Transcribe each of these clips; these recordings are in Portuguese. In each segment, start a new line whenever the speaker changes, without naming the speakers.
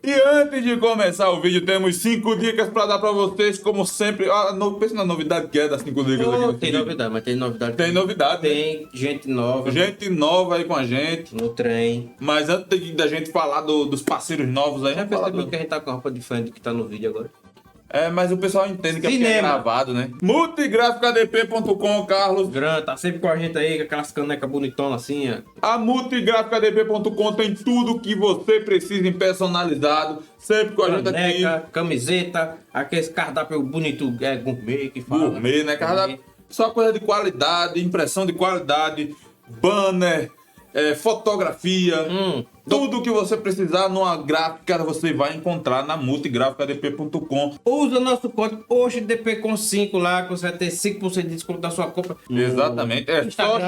E antes de começar o vídeo, temos 5 dicas para dar para vocês, como sempre. Pensa na novidade que é das 5 dicas aqui nesse
Tem
vídeo.
novidade, mas tem novidade.
Tem novidade, né?
Tem gente nova
Gente nova aí com a gente.
no trem.
Mas antes da gente falar dos parceiros novos aí,
Já
vamos falar
percebeu que a gente tá com a roupa diferente do que tá no vídeo agora?
mas o pessoal entende que é porque é
Cinema.
gravado, né? Multigráficadp.com, Carlos.
Gran, tá sempre com a gente aí, com aquelas canecas bonitonas assim, ó.
A multigráficadp.com tem tudo que você precisa em personalizado. Sempre com a gente aqui.
Caneca, camiseta, aqueles cardápio bonito, gourmet que fala.
Gourmet, né, cara? Só coisa de qualidade, impressão de qualidade, banner, fotografia. Tudo que você precisar numa gráfica você vai encontrar na multigráficadp.com.
Usa nosso código HOJEDP com 5 lá, que você vai ter 5% de desconto da sua compra.
Exatamente. É só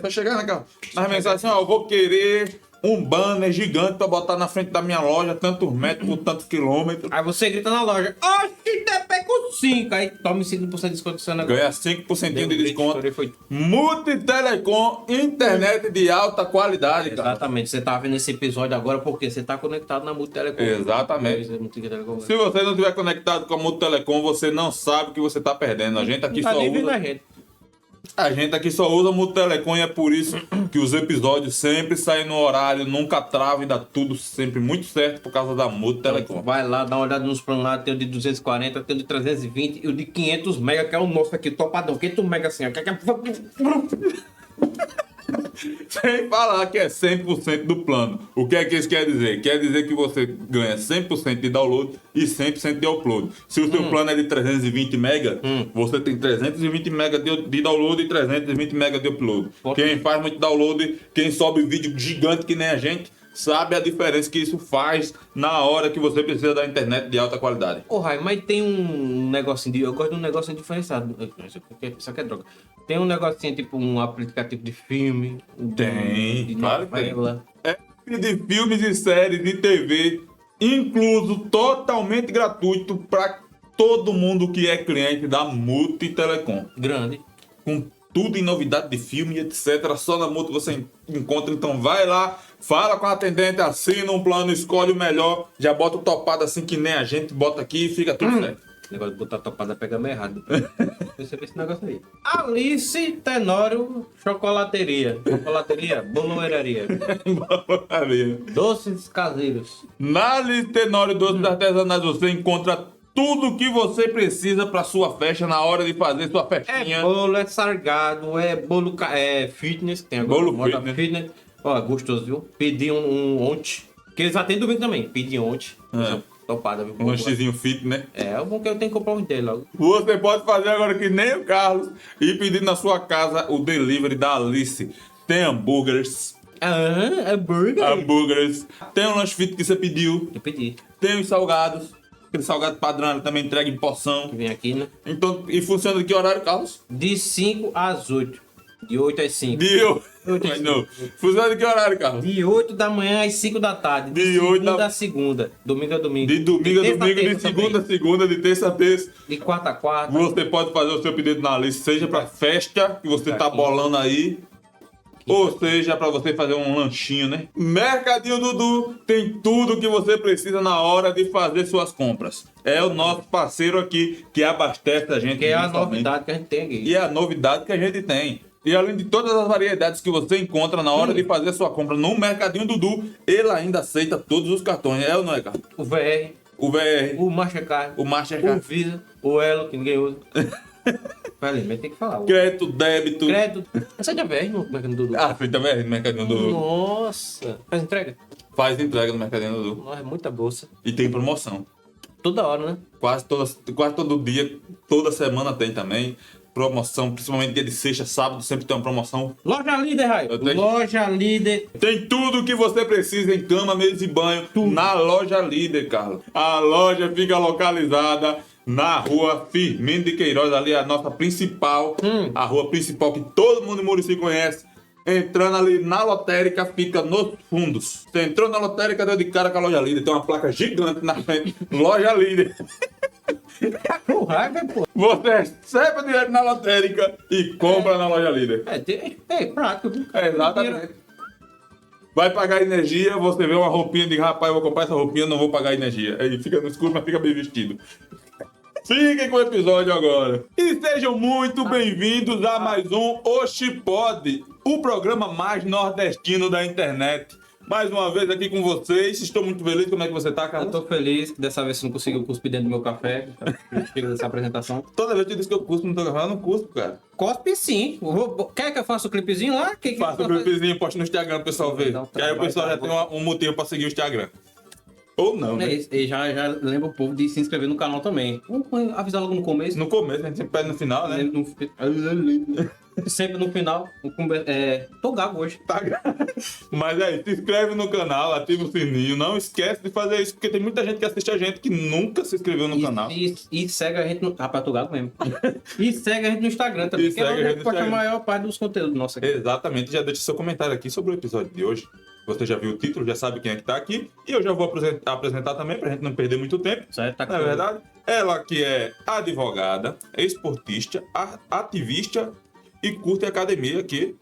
chegar nas mensagens assim, ó, eu vou querer um banner gigante pra botar na frente da minha loja, tantos metros por tantos quilômetros.
Aí você grita na loja, HOJEDP com 5, aí tome 5% de desconto do seu negócio.
Ganha 5%
Deu
de
um grito,
desconto.
estourei, foi.
Multitelecom, internet de alta qualidade, cara.
Exatamente, você tá vendo esse episódio agora porque você tá conectado na Multitelecom.
Exatamente.
Multitelecom.
Se você não estiver conectado com a Multitelecom, você não sabe o que você está perdendo. A gente aqui
Não tá
só
nem vendo
usa.
a gente.
A gente aqui só usa Multitelecom e é por isso que os episódios sempre saem no horário, nunca trava e dá tudo sempre muito certo por causa da Multitelecom.
Vai lá, dá uma olhada nos planos lá, tem o de 240, tem o de 320 e o de 500 mega, que é o nosso aqui, topadão. 500 mega assim, ó.
Sem falar que é 100% do plano. O que é que isso quer dizer? Quer dizer que você ganha 100% de download e 100% de upload. Se o seu plano é de 320 mega, você tem 320 mega de download e 320 mega de upload.
Pode
Quem faz muito download, quem sobe vídeo gigante que nem a gente, sabe a diferença que isso faz na hora que você precisa da internet de alta qualidade.
Ô, Raio, mas tem um negocinho de... Eu gosto de um negocinho diferenciado. Isso aqui é droga. Tem um negocinho, tipo um aplicativo de filme.
Tem, claro que tem.
novela.
De filmes e séries de TV, incluso totalmente gratuito para todo mundo que é cliente da Multitelecom.
Grande.
Com tudo em novidade de filme e etc. Só na Multi você encontra. Então vai lá, fala com a atendente, assina um plano, escolhe o melhor, já bota o topado assim que nem a gente bota aqui e fica tudo certo.
Negócio de botar topada pega meio errado. Percebe esse negócio aí. Alice Tenório Chocolateria. Chocolateria, boloeiraria. Doces caseiros.
Na Alice Tenório Doces Artesanais você encontra tudo o que você precisa para sua festa na hora de fazer sua festinha.
É bolo, é sargado, é bolo fitness. Tem agora
Bolo
moda
fitness.
Ó, gostoso, viu? Pedi um ontem. Que eles atendem domingo também. Pedi ontem. Topada, viu?
Um xizinho fit, né?
É, o bom que eu tenho que comprar um dele logo.
Você pode fazer agora que nem o Carlos e pedir na sua casa o delivery da Alice. Tem hambúrgueres,
Hambúrguer.
tem um lanche fit que você pediu,
Eu pedi.
tem os salgados, aquele salgado padrão ela também entrega em porção.
Que vem aqui, né?
Então, e funciona de que horário, Carlos?
De 5 às 8. De 8 às 5.
Não. Funciona de que horário, Carlos?
De 8 da manhã às 5 da tarde.
De 8
segunda
da-
a segunda. Domingo a domingo.
De domingo a
terça
domingo, de
terça
segunda a
também.
segunda, de terça a terça.
De quarta a quarta.
Você pode fazer o seu pedido na Alice, seja para festa que você tá bolando aí, ou seja para você fazer um lanchinho, né? Mercadinho Dudu tem tudo que você precisa na hora de fazer suas compras. É o nosso parceiro aqui que abastece a gente.
Que é a
mensalmente.
novidade que a gente tem aqui.
E é a novidade que a gente tem. E além de todas as variedades que você encontra na hora de fazer sua compra no Mercadinho Dudu, ele ainda aceita todos os cartões. É ou não é, Carlos?
O VR,
O VR,
o Mastercard,
o
o
Mastercard,
Visa, o Elo, que ninguém usa. Falei, mas tem que falar. O
crédito, débito.
crédito. Essa é de VR no Mercado Dudu.
Feita VR no Mercadinho Dudu.
Nossa. Faz entrega?
Faz entrega no Mercadinho Dudu.
Nossa, é muita bolsa.
E tem promoção.
Toda hora, né?
Quase todo dia, toda semana tem também. Promoção, principalmente dia de sexta, sábado, sempre tem uma promoção.
Loja Líder, Raio.
Eu tenho-
Loja Líder.
Tem tudo que você precisa em cama, mesa e banho na Loja Líder, Carlos. A loja fica localizada na rua Firmino de Queiroz, ali é a nossa principal, a rua principal que todo mundo em Murici conhece. Entrando ali na lotérica, fica nos fundos. Você entrou na lotérica, deu de cara com a Loja Líder. Tem uma placa gigante na frente. Loja Líder.
O Raio, pô.
Você recebe o dinheiro na lotérica e compra na Loja Líder.
Prático. Viu?
Exatamente. Vai pagar energia, você vê uma roupinha e diz, rapaz, eu vou comprar essa roupinha, não vou pagar energia. Aí fica no escuro, mas fica bem vestido. Fiquem com o episódio agora. E sejam muito bem-vindos a mais um Oxi Pod, o programa mais nordestino da internet. Mais uma vez aqui com vocês. Estou muito feliz. Como é que você tá,
Eu
Carlos?
tô feliz que dessa vez você não conseguiu cuspir dentro do meu café. Chega dessa apresentação.
Toda vez que eu disse que eu cuspo no teu café, eu não cuspo, cara.
Cospe sim. Quer que eu faça o clipezinho lá?
Faça o clipezinho, poste no Instagram pro pessoal ver.
Então,
Que aí o pessoal já
vai.
tem um motivo pra seguir o Instagram. Ou não, né?
E já lembra o povo de se inscrever no canal também. Vamos avisar logo no começo.
No começo, a gente sempre pede no final, né?
Sempre no final. Tô gago hoje.
Tá. Mas aí, se inscreve no canal, ativa o sininho. Não esquece de fazer isso, porque tem muita gente que assiste a gente que nunca se inscreveu no canal.
E segue a gente no... Rapaz, tô gago mesmo. E segue a gente no Instagram também,
E
que é
segue a gente
onde
no
posta a
Instagram.
maior parte dos conteúdos nossos aqui.
Exatamente, já deixa seu comentário aqui sobre o episódio de hoje. Você já viu o título, já sabe quem é que tá aqui. E eu já vou apresentar também, pra gente não perder muito tempo.
Certo? Tá
Não é verdade? Ela que é advogada, esportista, ativista e curte academia aqui,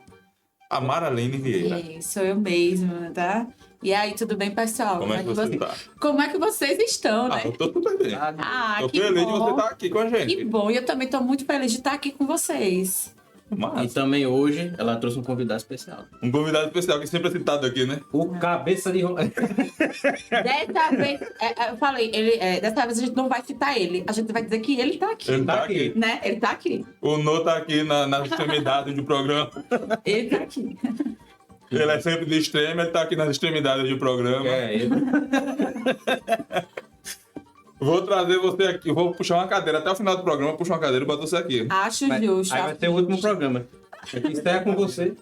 a Maraline Vieira.
Sou eu mesma, tá? E aí, tudo bem, pessoal?
Como é que você tá?
Como é que vocês estão, né?
Eu tô super bem.
Ah,
Tô
que
feliz de
bom.
você estar aqui com a gente.
Que bom, e eu também tô muito feliz de estar aqui com vocês.
E
Mas,
também hoje ela trouxe um convidado especial.
um convidado especial que sempre é citado aqui, né?
O cabeça de...
Dessa vez, eu falei, dessa vez a gente não vai citar ele, a gente vai dizer que ele tá aqui,
Ele tá aqui.
né? Ele tá aqui,
O Nô tá aqui na extremidade do programa.
ele tá aqui.
Ele é sempre de extremo, ele tá aqui nas extremidades do programa.
ele.
Vou trazer você aqui, vou puxar uma cadeira. Até o final do programa, puxar uma cadeira e botar você aqui.
Acho
Vai-
justo.
Aí vai
acho
ser o último
justo.
programa. Aqui encerra com você.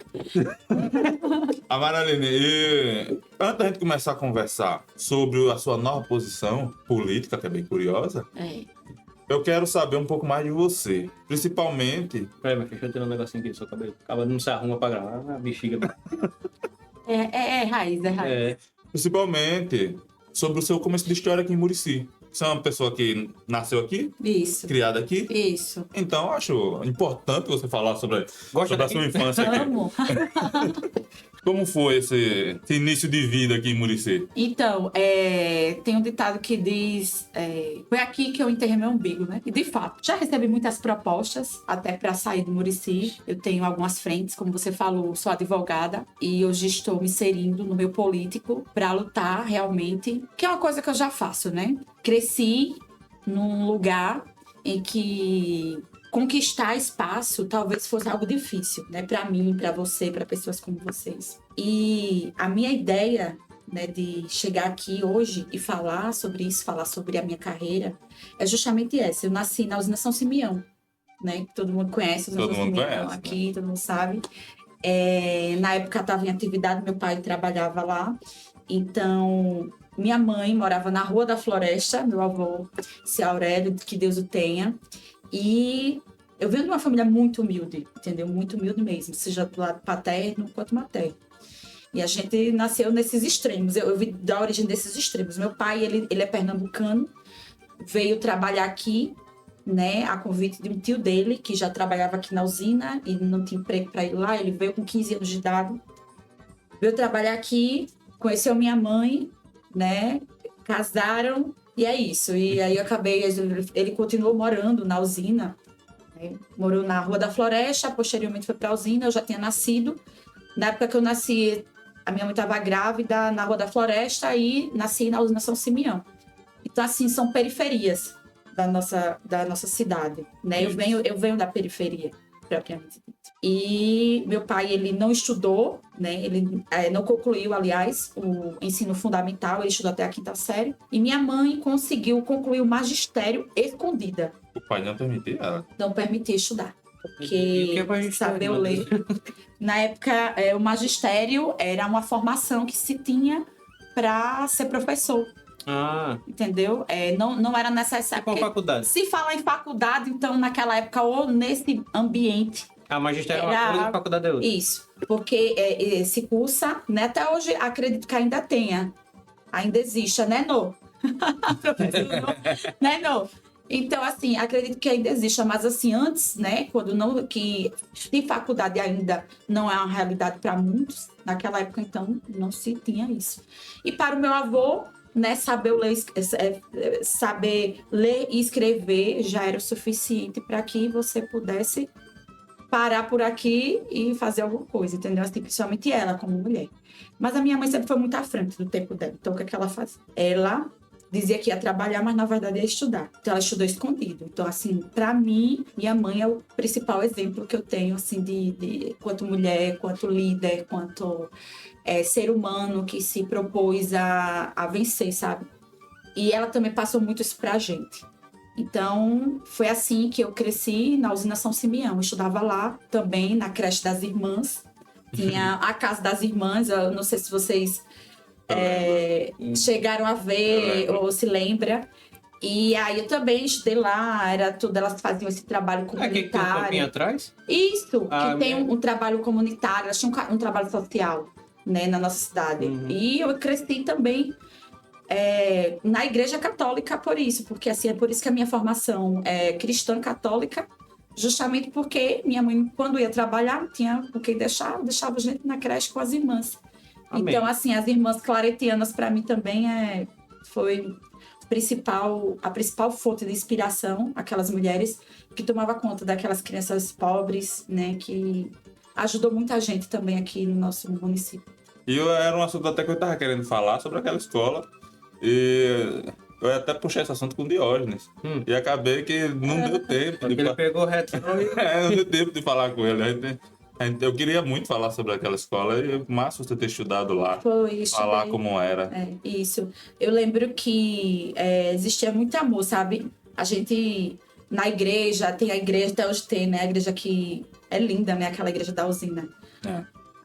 A Maraline, e antes da gente começar a conversar sobre a sua nova posição política, que é bem curiosa, eu quero saber um pouco mais de você. Principalmente,
Peraí, mas deixa eu tirar um negocinho aqui do seu cabelo. Acaba não se arruma pra gravar, a bexiga.
Raiz, é raiz.
principalmente sobre o seu começo de história aqui em Murici. Você é uma pessoa que nasceu aqui,
Isso,
criada aqui,
isso.
então eu acho importante você falar sobre
Gosta
a
daqui?
sua infância aqui.
Amo.
Como foi esse início de vida aqui em Murici?
Então, tem um ditado que diz: foi aqui que eu enterrei meu umbigo, né? E de fato, já recebi muitas propostas, até para sair do Murici. Eu tenho algumas frentes, como você falou, sou advogada e hoje estou me inserindo no meio político para lutar realmente, que é uma coisa que eu já faço, né? Cresci num lugar em que conquistar espaço talvez fosse algo difícil, né? Para mim, para você, para pessoas como vocês. E a minha ideia, né, de chegar aqui hoje e falar sobre isso, falar sobre a minha carreira, é justamente essa. Eu nasci na usina São Simeão, né? Que todo mundo conhece a usina
Todo
São
mundo
Simeão
conhece,
aqui, todo mundo sabe. Na época estava em atividade, meu pai trabalhava lá. Então, minha mãe morava na Rua da Floresta, meu avô, seu Aurélio, que Deus o tenha. E eu venho de uma família muito humilde, entendeu? Muito humilde mesmo, seja do lado paterno quanto materno. E a gente nasceu nesses extremos, eu vim da origem desses extremos. Meu pai, ele é pernambucano, veio trabalhar aqui, né, a convite de um tio dele, que já trabalhava aqui na usina e não tinha emprego para ir lá. Ele veio com 15 anos de idade, veio trabalhar aqui, conheceu minha mãe, né, casaram, e é isso. E aí eu acabei, ele continuou morando na usina, né, morou na Rua da Floresta, posteriormente foi para a usina, eu já tinha nascido. Na época que eu nasci, a minha mãe estava grávida na Rua da Floresta e nasci na usina São Simeão. Então, assim, são periferias da nossa cidade, né? Eu venho da periferia, propriamente dito. E meu pai, ele não estudou, né? Ele não concluiu, aliás, o ensino fundamental, ele estudou até a 5ª série. E minha mãe conseguiu concluir o magistério escondida.
O pai não permitia ela.
Não permitia estudar.
E o
Porque
que é magistério,
saber
meu
ler. Na época, o magistério era uma formação que se tinha para ser professor,
Ah,
entendeu? Não era necessário.
qual
porque
faculdade?
se fala em faculdade, então naquela época, ou nesse ambiente.
A magistério é uma
Era-
coisa e a faculdade é outra.
Isso. Porque se cursa, né? Até hoje acredito que ainda tenha. Ainda exista, né, Nô? Professor Nô? Né, Nô? Então, assim, acredito que ainda exista, mas assim, antes, né, quando não, que de faculdade ainda não é uma realidade para muitos, naquela época, então, não se tinha isso. E para o meu avô, né, saber ler e escrever já era o suficiente para que você pudesse parar por aqui e fazer alguma coisa, entendeu? Assim, principalmente ela, como mulher. Mas a minha mãe sempre foi muito à frente do tempo dela. Então, o que é que ela fazia? Ela dizia que ia trabalhar, mas na verdade ia estudar. Então, ela estudou escondido. Então, assim, para mim, minha mãe é o principal exemplo que eu tenho, assim, de quanto mulher, quanto líder, quanto ser humano que se propôs a vencer, sabe? E ela também passou muito isso pra gente. Então, foi assim que eu cresci na usina São Simeão. Eu estudava lá também, na creche das irmãs. Tinha a casa das irmãs, eu não sei se vocês chegaram a ver ou se lembra. E aí eu também estudei lá, era tudo, elas faziam esse trabalho
Aqui que tem um
comunitário.
pouquinho atrás?
Isso, que tem
minha-
um trabalho comunitário, elas tinham um trabalho social, né, na nossa cidade.
Uhum.
E eu cresci também na igreja católica por isso, porque assim, é por isso que a minha formação é cristã católica, justamente porque minha mãe, quando ia trabalhar, não tinha o que deixava a gente na creche com as irmãs.
Amém.
Então, assim, as irmãs claretianas para mim também foi a principal fonte de inspiração, aquelas mulheres que tomavam conta daquelas crianças pobres, né, que ajudou muita gente também aqui no nosso município.
E era um assunto até que eu tava querendo falar sobre aquela escola. E eu até puxei esse assunto com o Diógenes. E acabei que não deu tempo.
Porque ele pegou retrô e...
Não deu tempo de falar com ele. Eu queria muito falar sobre aquela escola e massa você ter estudado lá.
Foi,
Falar
estudei.
como era.
Isso. Eu lembro que existia muito amor, sabe? A gente, na igreja, tem a igreja, até hoje tem, né? A igreja que é linda, né? Aquela igreja da usina.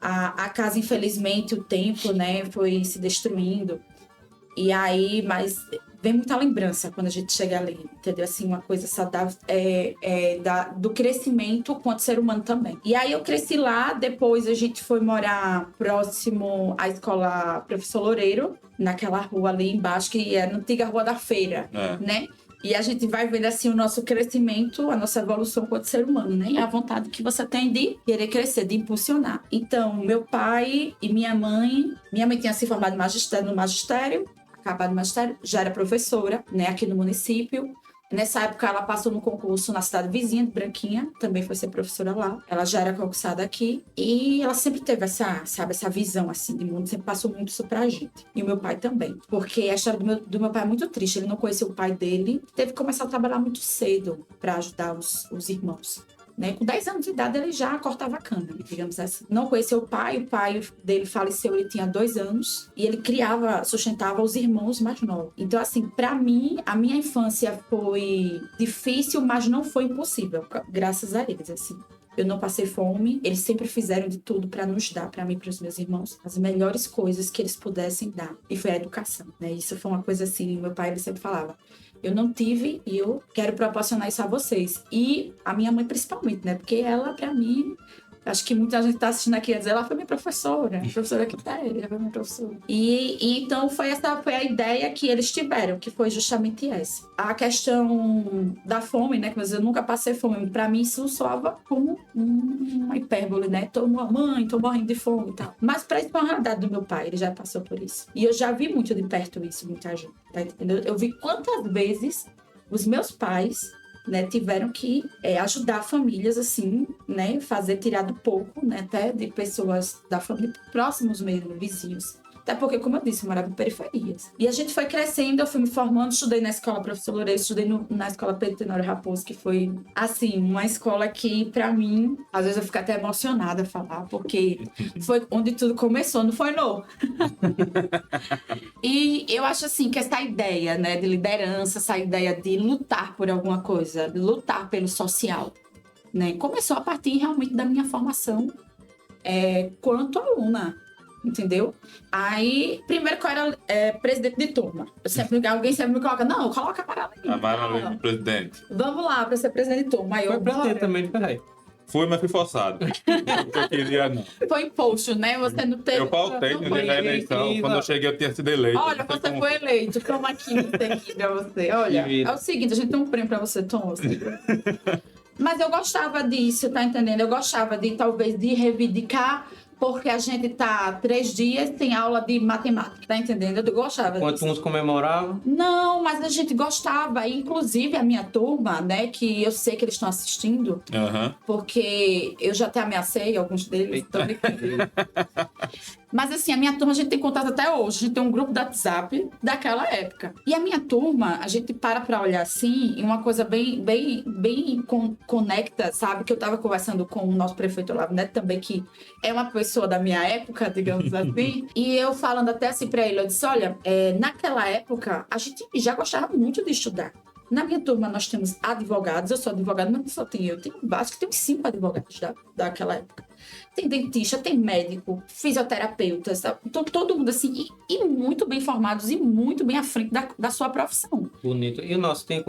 A casa, infelizmente, o tempo, né? Foi se destruindo. E aí, mas vem muita lembrança quando a gente chega ali, entendeu? Assim, uma coisa saudável do crescimento quanto ser humano também. E aí eu cresci lá, depois a gente foi morar próximo à escola Professor Loureiro, naquela rua ali embaixo, que é a antiga Rua da Feira, né? E a gente vai vendo assim o nosso crescimento, a nossa evolução quanto ser humano, né? E a vontade que você tem de querer crescer, de impulsionar. Então, meu pai e minha mãe tinha se formado no magistério, acabado no magistério, já era professora, né, aqui no município. Nessa época, ela passou no concurso na cidade vizinha de Branquinha, também foi ser professora lá. Ela já era concursada aqui e ela sempre teve essa visão, assim, de mundo, sempre passou muito isso pra gente. E o meu pai também, porque a história do meu pai é muito triste, ele não conheceu o pai dele, teve que começar a trabalhar muito cedo para ajudar os irmãos. Né? Com 10 anos de idade, ele já cortava a cana, digamos assim. Não conheceu o pai dele faleceu, ele tinha 2 anos, e ele sustentava os irmãos mais novos. Então, assim, para mim, a minha infância foi difícil, mas não foi impossível, graças a eles, assim. Eu não passei fome, eles sempre fizeram de tudo para nos dar, para mim e para os meus irmãos, as melhores coisas que eles pudessem dar. E foi a educação, né? Isso foi uma coisa assim, meu pai ele sempre falava: eu não tive e eu quero proporcionar isso a vocês. E a minha mãe principalmente, né? Porque ela, pra mim, acho que muita gente tá assistindo aqui a dizer, ela foi minha professora. A professora que tá, ela foi minha professora. E então foi a ideia que eles tiveram, que foi justamente essa. A questão da fome, né? Mas eu nunca passei fome. Pra mim, isso soava como uma hipérbole, né? Tô morrendo de fome e tal. Mas pra isso foi a realidade do meu pai, ele já passou por isso. E eu já vi muito de perto isso, muita gente, tá entendendo? Eu vi quantas vezes os meus pais, né, tiveram que ajudar famílias, assim, né, tirar do pouco, né, até de pessoas da família próximos mesmo, vizinhos. Até porque, como eu disse, eu morava em periferias. E a gente foi crescendo, eu fui me formando, estudei na escola Professor Loureiro, estudei na escola Pedro Tenório Raposo, que foi, assim, uma escola que, pra mim, às vezes eu fico até emocionada a falar, porque foi onde tudo começou, não foi, não? E eu acho, assim, que essa ideia, né, de liderança, essa ideia de lutar por alguma coisa, de lutar pelo social, né, começou a partir realmente da minha formação quanto aluna. Entendeu? Aí, primeiro que eu era presidente de turma. Alguém sempre me coloca, não, coloca a Maraline.
A Maraline presidente.
Vamos lá, pra ser presidente de turma. Aí
Foi
eu,
pra ter
bora.
também, peraí.
Fui, mas fui forçado. Porque eu queria, não.
Foi imposto, né? Você não teve.
Eu faltei
não
no
foi
dia da
eleito.
eleição. Quando eu cheguei, eu tinha sido eleito.
Olha,
Não sei
você
como
foi eleito. Toma aqui isso aqui pra você. Olha,
Que vida.
é o seguinte, a gente tem um prêmio pra você, toma. Mas eu gostava disso, tá entendendo? Eu gostava de, talvez, de reivindicar, porque a gente tá 3 dias sem aula de matemática, tá entendendo? Eu gostava
Enquanto
disso.
uns comemoravam,
Não, mas a gente gostava. Inclusive, a minha turma, né, que eu sei que eles estão assistindo,
Aham.
porque eu já até ameacei alguns deles. Tô brincando. Mas assim, a minha turma a gente tem contato até hoje. A gente tem um grupo do WhatsApp daquela época. E a minha turma, a gente para olhar assim, e uma coisa bem conecta, sabe? Que eu tava conversando com o nosso prefeito Olavo Neto também, que é uma pessoa da minha época, digamos assim. E eu falando até assim pra ele, eu disse, olha, naquela época, a gente já gostava muito de estudar. Na minha turma, nós temos advogados, eu sou advogada, mas não só tenho eu. Acho que tem uns 5 advogados daquela época. Tem dentista, tem médico, fisioterapeuta, sabe? Então, todo mundo assim, e muito bem formados e muito bem à frente da sua profissão.
bonito. E o nosso tem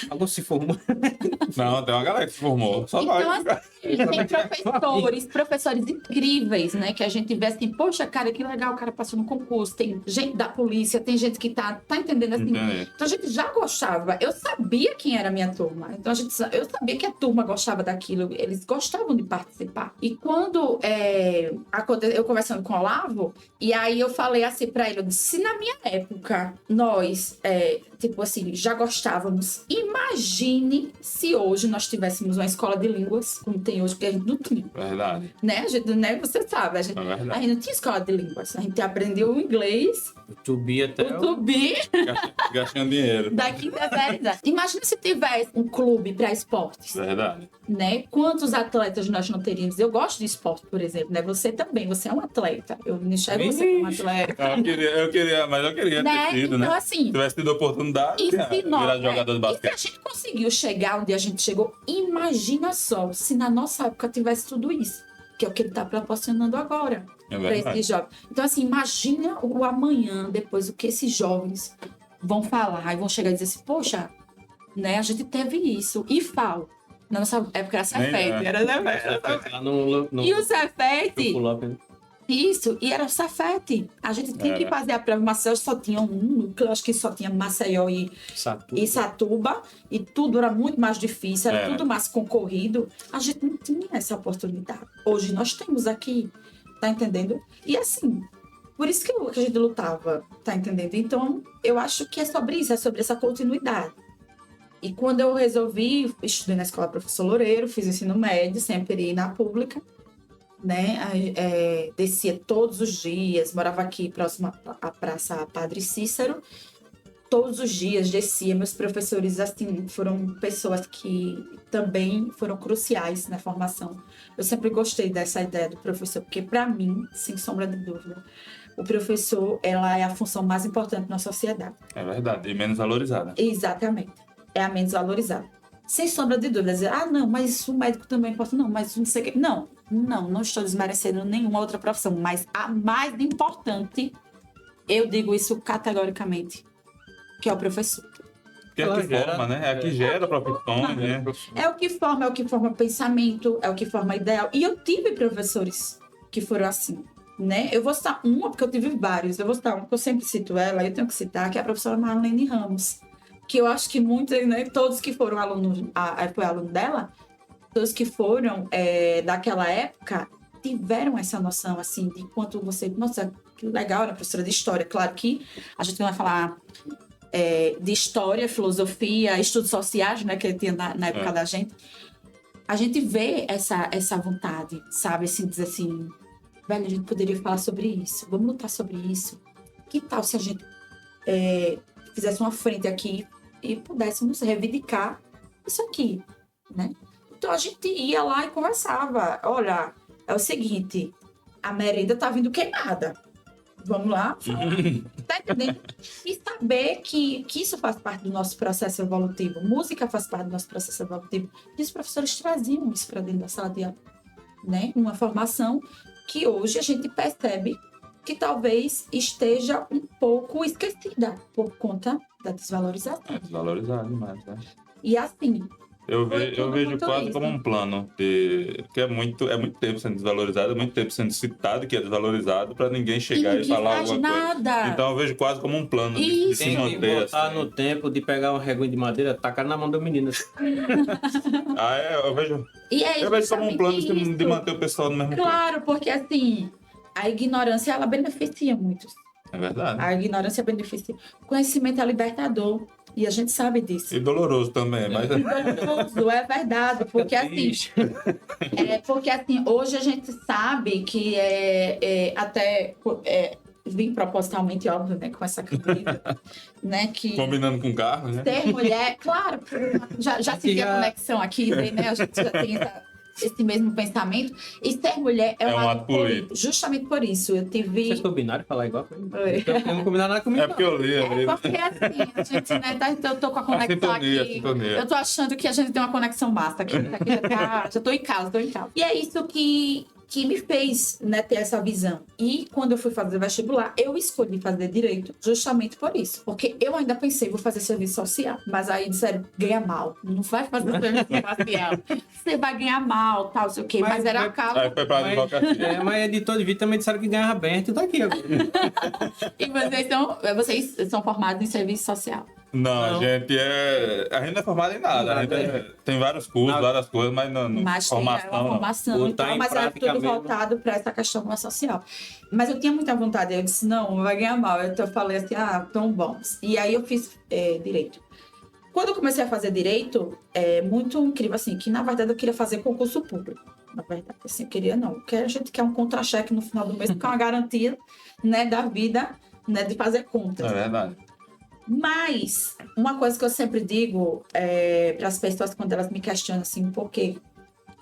alguns se formou.
Não, tem uma galera que se formou. Só
Então,
vai.
tem professores incríveis, né? Que a gente vê assim, poxa, cara, que legal, o cara passou no concurso. Tem gente da polícia, tem gente que tá entendendo assim.
Entendi.
Então a gente já gostava. Eu sabia quem era a minha turma. Então eu sabia que a turma gostava daquilo. Eles gostavam de participar. E quando eu conversando com o Olavo, e aí eu falei assim pra ele, eu disse, se na minha época nós, tipo assim, já gostávamos, imagine se hoje nós tivéssemos uma escola de línguas, como tem hoje, porque a gente não tinha.
Verdade.
Né? A gente, né? Você sabe,
É verdade.
a gente não tinha escola de línguas. A gente aprendeu o inglês,
O Tubi até.
o tubi,
Gastando dinheiro.
da quinta série. Imagina se tivesse um clube para esportes,
Verdade.
né? Quantos atletas nós não teríamos? Eu gosto de esporte, por exemplo, né? Você também, você é um atleta. Eu me enxergo você como atleta.
Eu queria
Né?
ter sido,
Então,
né?
assim,
Se tivesse tido a oportunidade,
e
tinha
se nós,
virado jogador de
e se a
basquete.
gente conseguiu chegar onde a gente chegou, imagina só se na nossa época tivesse tudo isso, que é o que ele está proporcionando agora
É
para
verdade.
esses jovens. Então, assim, imagina o amanhã, depois, o que esses jovens vão falar e vão chegar e dizer assim, poxa, né, a gente teve isso. E falo, na nossa época era Cefete, era Cefete.
Lá no
E o Cefete,
Chocolate.
isso, e era o Cefete. A gente tinha que
Era.
fazer a prova. Maceió só tinha um núcleo, acho que só tinha Maceió e Satuba, e tudo era muito mais difícil, era
Era.
tudo mais concorrido. A gente não tinha essa oportunidade. Hoje nós temos aqui, tá entendendo? E assim, por isso que a gente lutava, tá entendendo? Então, eu acho que é sobre isso, é sobre essa continuidade. E quando eu resolvi, estudei na escola Professor Loureiro, fiz ensino médio, sempre na pública, né? Descia todos os dias, morava aqui próximo à Praça Padre Cícero. Todos os dias descia. Meus professores, assim, foram pessoas que também foram cruciais na formação. Eu sempre gostei dessa ideia do professor, porque para mim, sem sombra de dúvida, o professor, ela é a função mais importante na sociedade.
É verdade. E menos valorizada.
Exatamente. É a menos valorizada. Sem sombra de dúvida. Dizer, não, mas o médico também importa. Não, mas não sei o que. Não estou desmerecendo nenhuma outra profissão. Mas a mais importante, eu digo isso categoricamente, que é o professor.
Porque é que forma, né? É a que gera profissões, né?
É o que forma pensamento, é o que forma ideal. E eu tive professores que foram assim, né? Eu vou citar uma, porque eu tive vários. Eu vou citar uma, porque eu sempre cito ela, eu tenho que citar, que é a professora Marlene Ramos. Que eu acho que muitos, né? Todos que foram alunos, foi aluno dela, todos que foram daquela época, tiveram essa noção, assim, de quanto você... Nossa, que legal, era professora de história. Claro que a gente não vai falar de história, filosofia, estudos sociais, né? Que tinha na época da gente. A gente vê essa vontade, sabe? Assim, dizer assim, velho, a gente poderia falar sobre isso. Vamos lutar sobre isso. Que tal se a gente fizesse uma frente aqui e pudéssemos reivindicar isso aqui, né? Então a gente ia lá e conversava. Olha, é o seguinte, a merenda tá vindo queimada. Vamos lá. Tá entendendo? E saber que isso faz parte do nosso processo evolutivo. Música faz parte do nosso processo evolutivo. E os professores traziam isso para dentro da sala de aula, né? Uma formação que hoje a gente percebe que talvez esteja um pouco esquecida por conta da desvalorização.
É desvalorizado demais, né?
E assim,
Eu
Foi
vejo
tudo muito
quase
isso.
como um plano, que é muito tempo sendo desvalorizado, é muito tempo sendo citado que é desvalorizado para ninguém chegar e
ninguém
falar
faz
alguma coisa.
nada.
Então eu vejo quase como um plano de
Isso.
se
Tem que
manter
voltar
assim.
no tempo de pegar um reguinho de madeira, tacar na mão do menino.
Eu vejo,
E é
eu vejo como um plano
justamente
de
isso.
manter o pessoal no mesmo plano.
Claro, porque assim, a ignorância, ela beneficia muitos.
É verdade.
A ignorância beneficia. Conhecimento é libertador. E a gente sabe disso.
E doloroso também, mas
E doloroso, é verdade. Porque assim, hoje a gente sabe que vim propositalmente, óbvio, né, com essa camisa, né, que
combinando com carro, né?
ser mulher, claro, já se tem a conexão aqui, né, a gente já tem esse mesmo pensamento, e ser mulher é um ato político. Justamente por isso, eu tive...
Vocês combinaram falar igual?
Oi.
Eu não combinaram nada comigo.
É porque eu li.
Porque assim, a gente, né, eu tô com a conexão
sintonia,
aqui.
sintonia.
Eu tô achando que a gente tem uma conexão massa aqui. Já tô em casa, E é isso que me fez, né, ter essa visão. E quando eu fui fazer vestibular, eu escolhi fazer direito justamente por isso. Porque eu ainda pensei, vou fazer serviço social. Mas aí disseram, ganha mal. Não vai fazer serviço social. Você vai ganhar mal, tal, sei o quê. Mas era a causa.
Aí foi pra advocacia.
Mas editor de vídeo também disseram que ganhava bem, tu tá aqui agora.
E vocês são formados em serviço social.
Não,
Não.
a gente não é formado em nada. A gente tem vários cursos,
Nada.
várias coisas, mas não,
Mas tem
formação.
uma
não.
formação,
Botar
então,
em
mas era
prática
tudo
mesmo.
voltado para essa questão mais social. Mas eu tinha muita vontade, eu disse, não vai ganhar mal. Então eu falei assim, tão bom. E aí eu fiz direito. Quando eu comecei a fazer direito, é muito incrível, assim, que na verdade eu queria fazer concurso público. Na verdade, assim, eu queria não. Porque a gente quer um contra-cheque no final do mês, porque é uma garantia, né, da vida, né, de fazer contas.
É verdade.
Mas, uma coisa que eu sempre digo para as pessoas quando elas me questionam assim, por que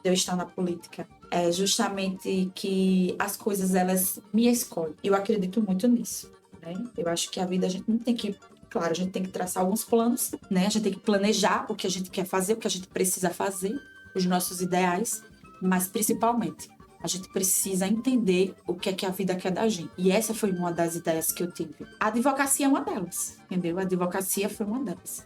eu estar na política, é justamente que as coisas, elas me escolhem. Eu acredito muito nisso, né? Eu acho que a vida a gente não tem que... Claro, a gente tem que traçar alguns planos, né? A gente tem que planejar o que a gente quer fazer, o que a gente precisa fazer, os nossos ideais, mas principalmente a gente precisa entender o que é que a vida quer da gente. E essa foi uma das ideias que eu tive. A advocacia é uma delas, entendeu? A advocacia foi uma delas.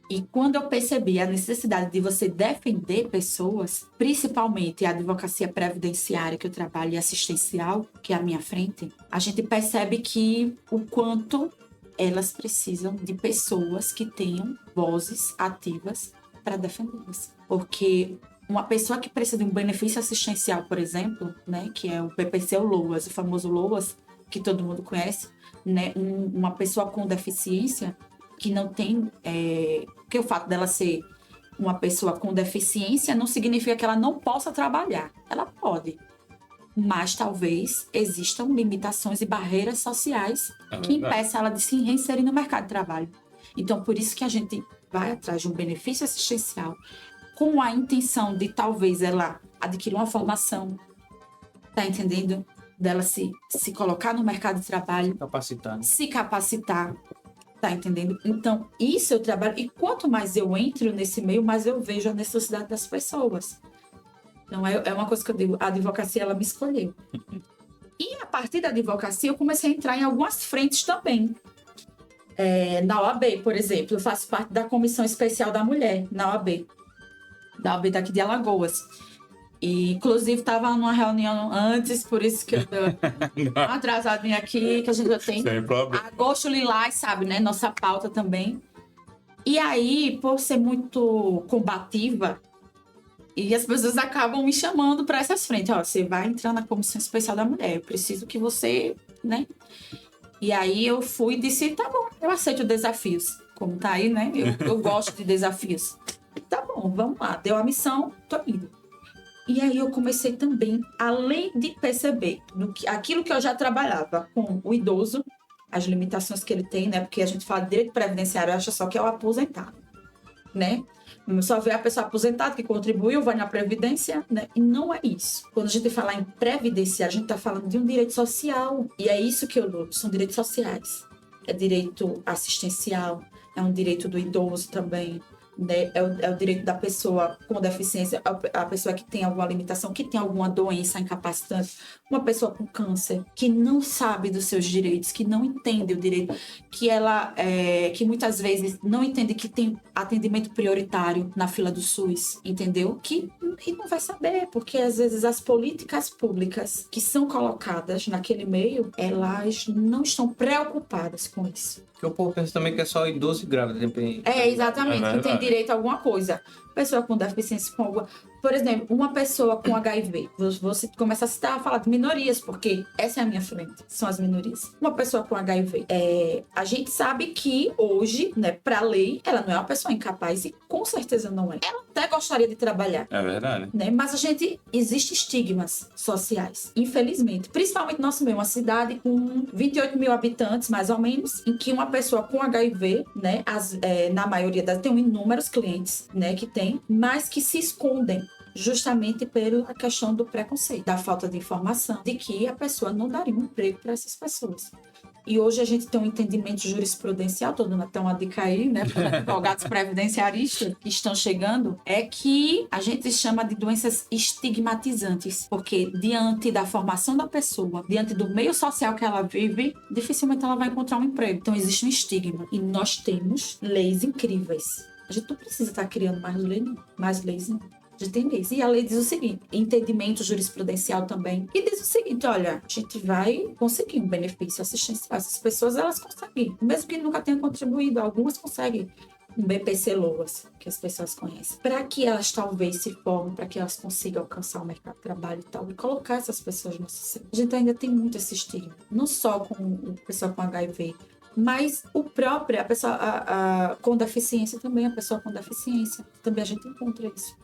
E quando eu percebi a necessidade de você defender pessoas, principalmente a advocacia previdenciária que eu trabalho e assistencial, que é a minha frente, a gente percebe que o quanto elas precisam de pessoas que tenham vozes ativas para defendê-las. Porque uma pessoa que precisa de um benefício assistencial, por exemplo, né, que é o PPC, o LOAS, o famoso LOAS, que todo mundo conhece, né, uma pessoa com deficiência que não tem... Porque o fato dela ser uma pessoa com deficiência não significa que ela não possa trabalhar. Ela pode. Mas talvez existam limitações e barreiras sociais que impeçam ela de se reinserir no mercado de trabalho. Então, por isso que a gente vai atrás de um benefício assistencial com a intenção de talvez ela adquirir uma formação, tá entendendo? Dela se colocar no mercado de trabalho,
Capacitado.
se capacitar, tá entendendo? Então, isso eu trabalho. E quanto mais eu entro nesse meio, mais eu vejo a necessidade das pessoas. Então, é uma coisa que eu digo, a advocacia, ela me escolheu. E a partir da advocacia, eu comecei a entrar em algumas frentes também. Na OAB, por exemplo, eu faço parte da Comissão Especial da Mulher, na OAB. Da OAB daqui de Alagoas. E, inclusive, estava numa reunião antes, por isso que eu tô atrasadinha aqui, que a gente já tem.
Sem problema.
Agosto Lilás, sabe, né? Nossa pauta também. E aí, por ser muito combativa, e as pessoas acabam me chamando para essas frentes. Ó, você vai entrar na Comissão Especial da Mulher. Eu preciso que você, né? E aí eu fui e disse, tá bom, eu aceito desafios. Como tá aí, né? Eu gosto de desafios. Tá bom, vamos lá. Deu a missão, tô indo. E aí eu comecei também, além de perceber aquilo que eu já trabalhava com o idoso, as limitações que ele tem, né? Porque a gente fala de direito previdenciário, acha só que é o aposentado, né? Só vê a pessoa aposentada que contribuiu, vai na Previdência, né? E não é isso. Quando a gente fala em previdenciário, a gente está falando de um direito social. E é isso que eu luto, são direitos sociais. É direito assistencial, é um direito do idoso também, né? É o direito da pessoa com deficiência, a pessoa que tem alguma limitação, que tem alguma doença incapacitante, uma pessoa com câncer, que não sabe dos seus direitos, que não entende o direito, que muitas vezes não entende que tem atendimento prioritário na fila do SUS, entendeu? E não vai saber, porque às vezes as políticas públicas que são colocadas naquele meio, elas não estão preocupadas com isso.
Porque o povo pensa também que é só idoso e grávida.
Exatamente,
É
que tem
verdade.
direito a alguma coisa. Pessoa com deficiência com alguma... Por exemplo, uma pessoa com HIV. Você começa a citar, a falar de minorias, porque essa é a minha frente, são as minorias. Uma pessoa com HIV. A gente sabe que hoje, né, pra lei, ela não é uma pessoa incapaz e com certeza não é. Ela até gostaria de trabalhar.
É verdade.
Né? Mas existe estigmas sociais, infelizmente. Principalmente nosso meio, uma cidade com 28 mil habitantes, mais ou menos, em que uma pessoa com HIV, né, na maioria das, tem inúmeros clientes, né, que tem, mas que se escondem justamente pela questão do preconceito, da falta de informação, de que a pessoa não daria um emprego para essas pessoas. E hoje a gente tem um entendimento jurisprudencial, tô dando até uma dica aí, né, para os advogados previdenciaristas que estão chegando, é que a gente chama de doenças estigmatizantes, porque diante da formação da pessoa, diante do meio social que ela vive, dificilmente ela vai encontrar um emprego. Então existe um estigma. E nós temos leis incríveis. A gente não precisa estar criando mais leis, não. A gente tem leis. E a lei diz o seguinte, entendimento jurisprudencial também, e diz o seguinte, olha, a gente vai conseguir um benefício assistencial. Essas pessoas, elas conseguem. Mesmo que nunca tenham contribuído, algumas conseguem um BPC Loas, que as pessoas conhecem. Para que elas talvez se formem, para que elas consigam alcançar o mercado de trabalho e tal, e colocar essas pessoas no sistema. A gente ainda tem muito esse estigma. Não só com o pessoal com HIV, mas a pessoa com deficiência também, a pessoa com deficiência. Também a gente encontra isso.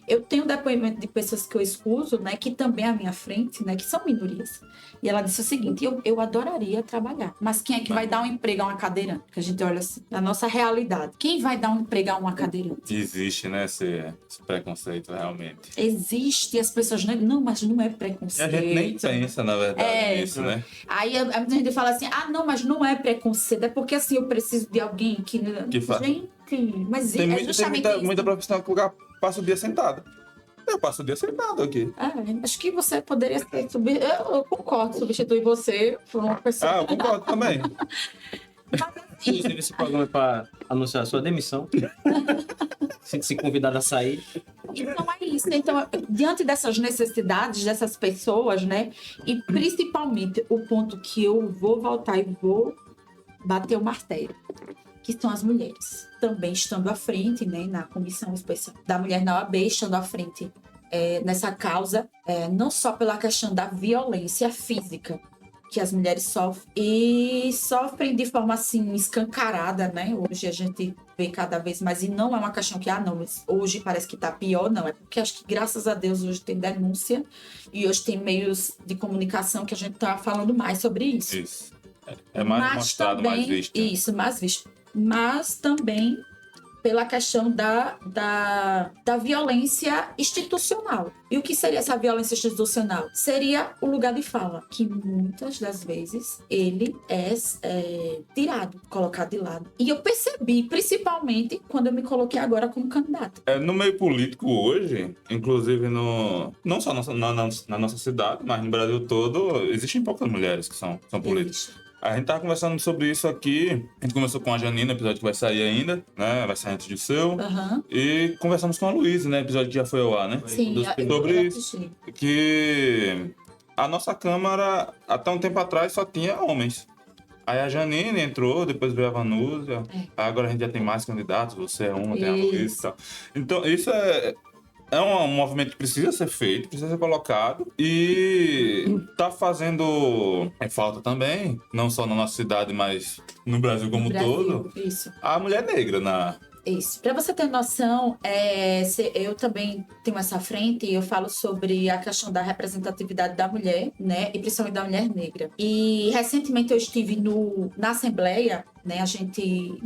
Eu tenho depoimento de pessoas que eu escuso, né, que também à minha frente, né, que são minorias. E ela disse o seguinte, eu adoraria trabalhar, mas quem é que vai dar um emprego a uma cadeirante? Porque a gente olha assim, na nossa realidade. Quem vai dar um emprego a uma cadeirante?
Existe, né, esse preconceito, realmente.
Existe, as pessoas, não, mas não é
E
preconceito.
a gente nem pensa, na verdade, nisso, né?
Aí a gente fala assim, não, mas não é preconceito, é porque assim, eu preciso de alguém que
faz.
Gente, mas
Tem,
é justamente isso.
muita profissional que o lugar passa o dia sentado. Eu passo o dia sentado aqui.
Acho que você poderia ser eu concordo, substituir você por uma pessoa.
Eu concordo também.
Inclusive, esse programa é para anunciar a sua demissão. Se convidado a sair.
Então é isso. Então, diante dessas necessidades dessas pessoas, né? E principalmente o ponto que eu vou voltar e vou bater o martelo, que são as mulheres. Também estando à frente, né, na Comissão Especial da Mulher na OAB, estando à frente nessa causa, não só pela questão da violência física que as mulheres sofrem, e sofrem de forma assim escancarada, né? Hoje a gente vê cada vez mais, e não é uma questão que, não, mas hoje parece que tá pior, não, é porque acho que graças a Deus hoje tem denúncia e hoje tem meios de comunicação que a gente tá falando mais sobre isso.
Isso. É mais mostrado,
também,
mais visto.
Isso, mais visto. Mas também pela questão da violência institucional. E o que seria essa violência institucional? Seria o lugar de fala, que muitas das vezes ele é tirado, colocado de lado. E eu percebi, principalmente, quando eu me coloquei agora como candidata.
No meio político hoje, inclusive não só na nossa cidade, mas no Brasil todo, existem poucas mulheres que são políticas. A gente tava conversando sobre isso aqui. A gente conversou com a Janina, episódio que vai sair ainda, né? Vai sair antes do seu.
Uhum.
E conversamos com a Luísa, né? Episódio que já foi ao ar, né?
Sim,
sobre isso. Que a nossa Câmara, até um tempo atrás, só tinha homens. Aí a Janine entrou, depois veio a Vanúzia. Agora a gente já tem mais candidatos, você é uma, tem a Luísa e tal. Então, isso é um movimento que precisa ser feito, precisa ser colocado e tá fazendo falta também, não só na nossa cidade, mas no Brasil como todo,
isso.
A mulher negra
Isso. Para você ter noção, eu também tenho essa frente e eu falo sobre a questão da representatividade da mulher, né? E principalmente da mulher negra. E recentemente eu estive na Assembleia, né?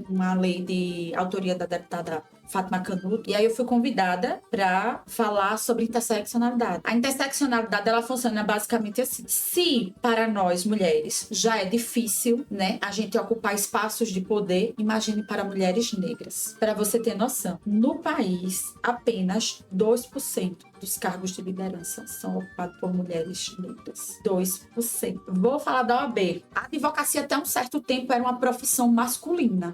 Uma lei de autoria da deputada Fátima Canuto, e aí eu fui convidada para falar sobre interseccionalidade. A interseccionalidade, ela funciona basicamente assim. Se para nós mulheres já é difícil, né, a gente ocupar espaços de poder, imagine para mulheres negras. Para você ter noção, no país, apenas 2% dos cargos de liderança são ocupados por mulheres negras. 2%. Vou falar da OAB. A advocacia até um certo tempo era uma profissão masculina.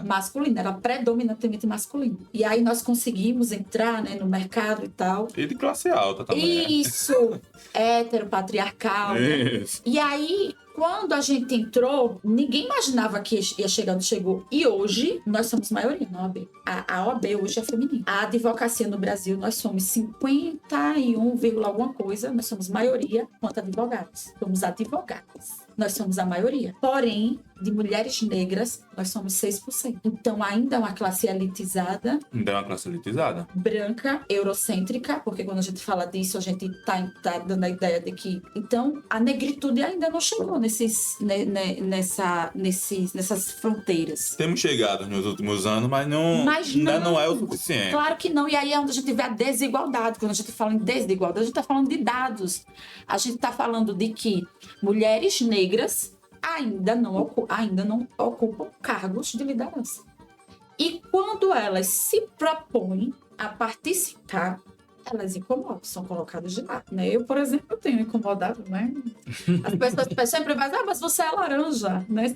Masculina, era predominantemente masculina. E aí nós conseguimos entrar, né, no mercado e tal.
E de classe alta também.
Isso! Heteropatriarcal.
Isso.
E aí, quando a gente entrou, ninguém imaginava que ia chegar onde chegou. E hoje, nós somos maioria na OAB. A OAB hoje é feminina. A advocacia no Brasil, nós somos 51, alguma coisa. Nós somos maioria quanto advogados. Somos advogadas. Nós somos a maioria. Porém, de mulheres negras, nós somos 6%. Então, ainda é uma classe elitizada.
Ainda é uma classe elitizada.
Branca, eurocêntrica, porque quando a gente fala disso, a gente tá dando a ideia de que... Então, a negritude ainda não chegou nessas fronteiras.
Temos chegado nos últimos anos, mas ainda não é o suficiente.
Claro que não. E aí é onde a gente vê a desigualdade. Quando a gente fala em desigualdade, a gente está falando de dados. A gente está falando de que mulheres negras ainda não ocupam cargos de liderança. E quando elas se propõem a participar, elas incomodam, são colocadas de lado, né? Eu, por exemplo, eu tenho incomodado, né? As pessoas sempre vão dizer, mas você é laranja, né?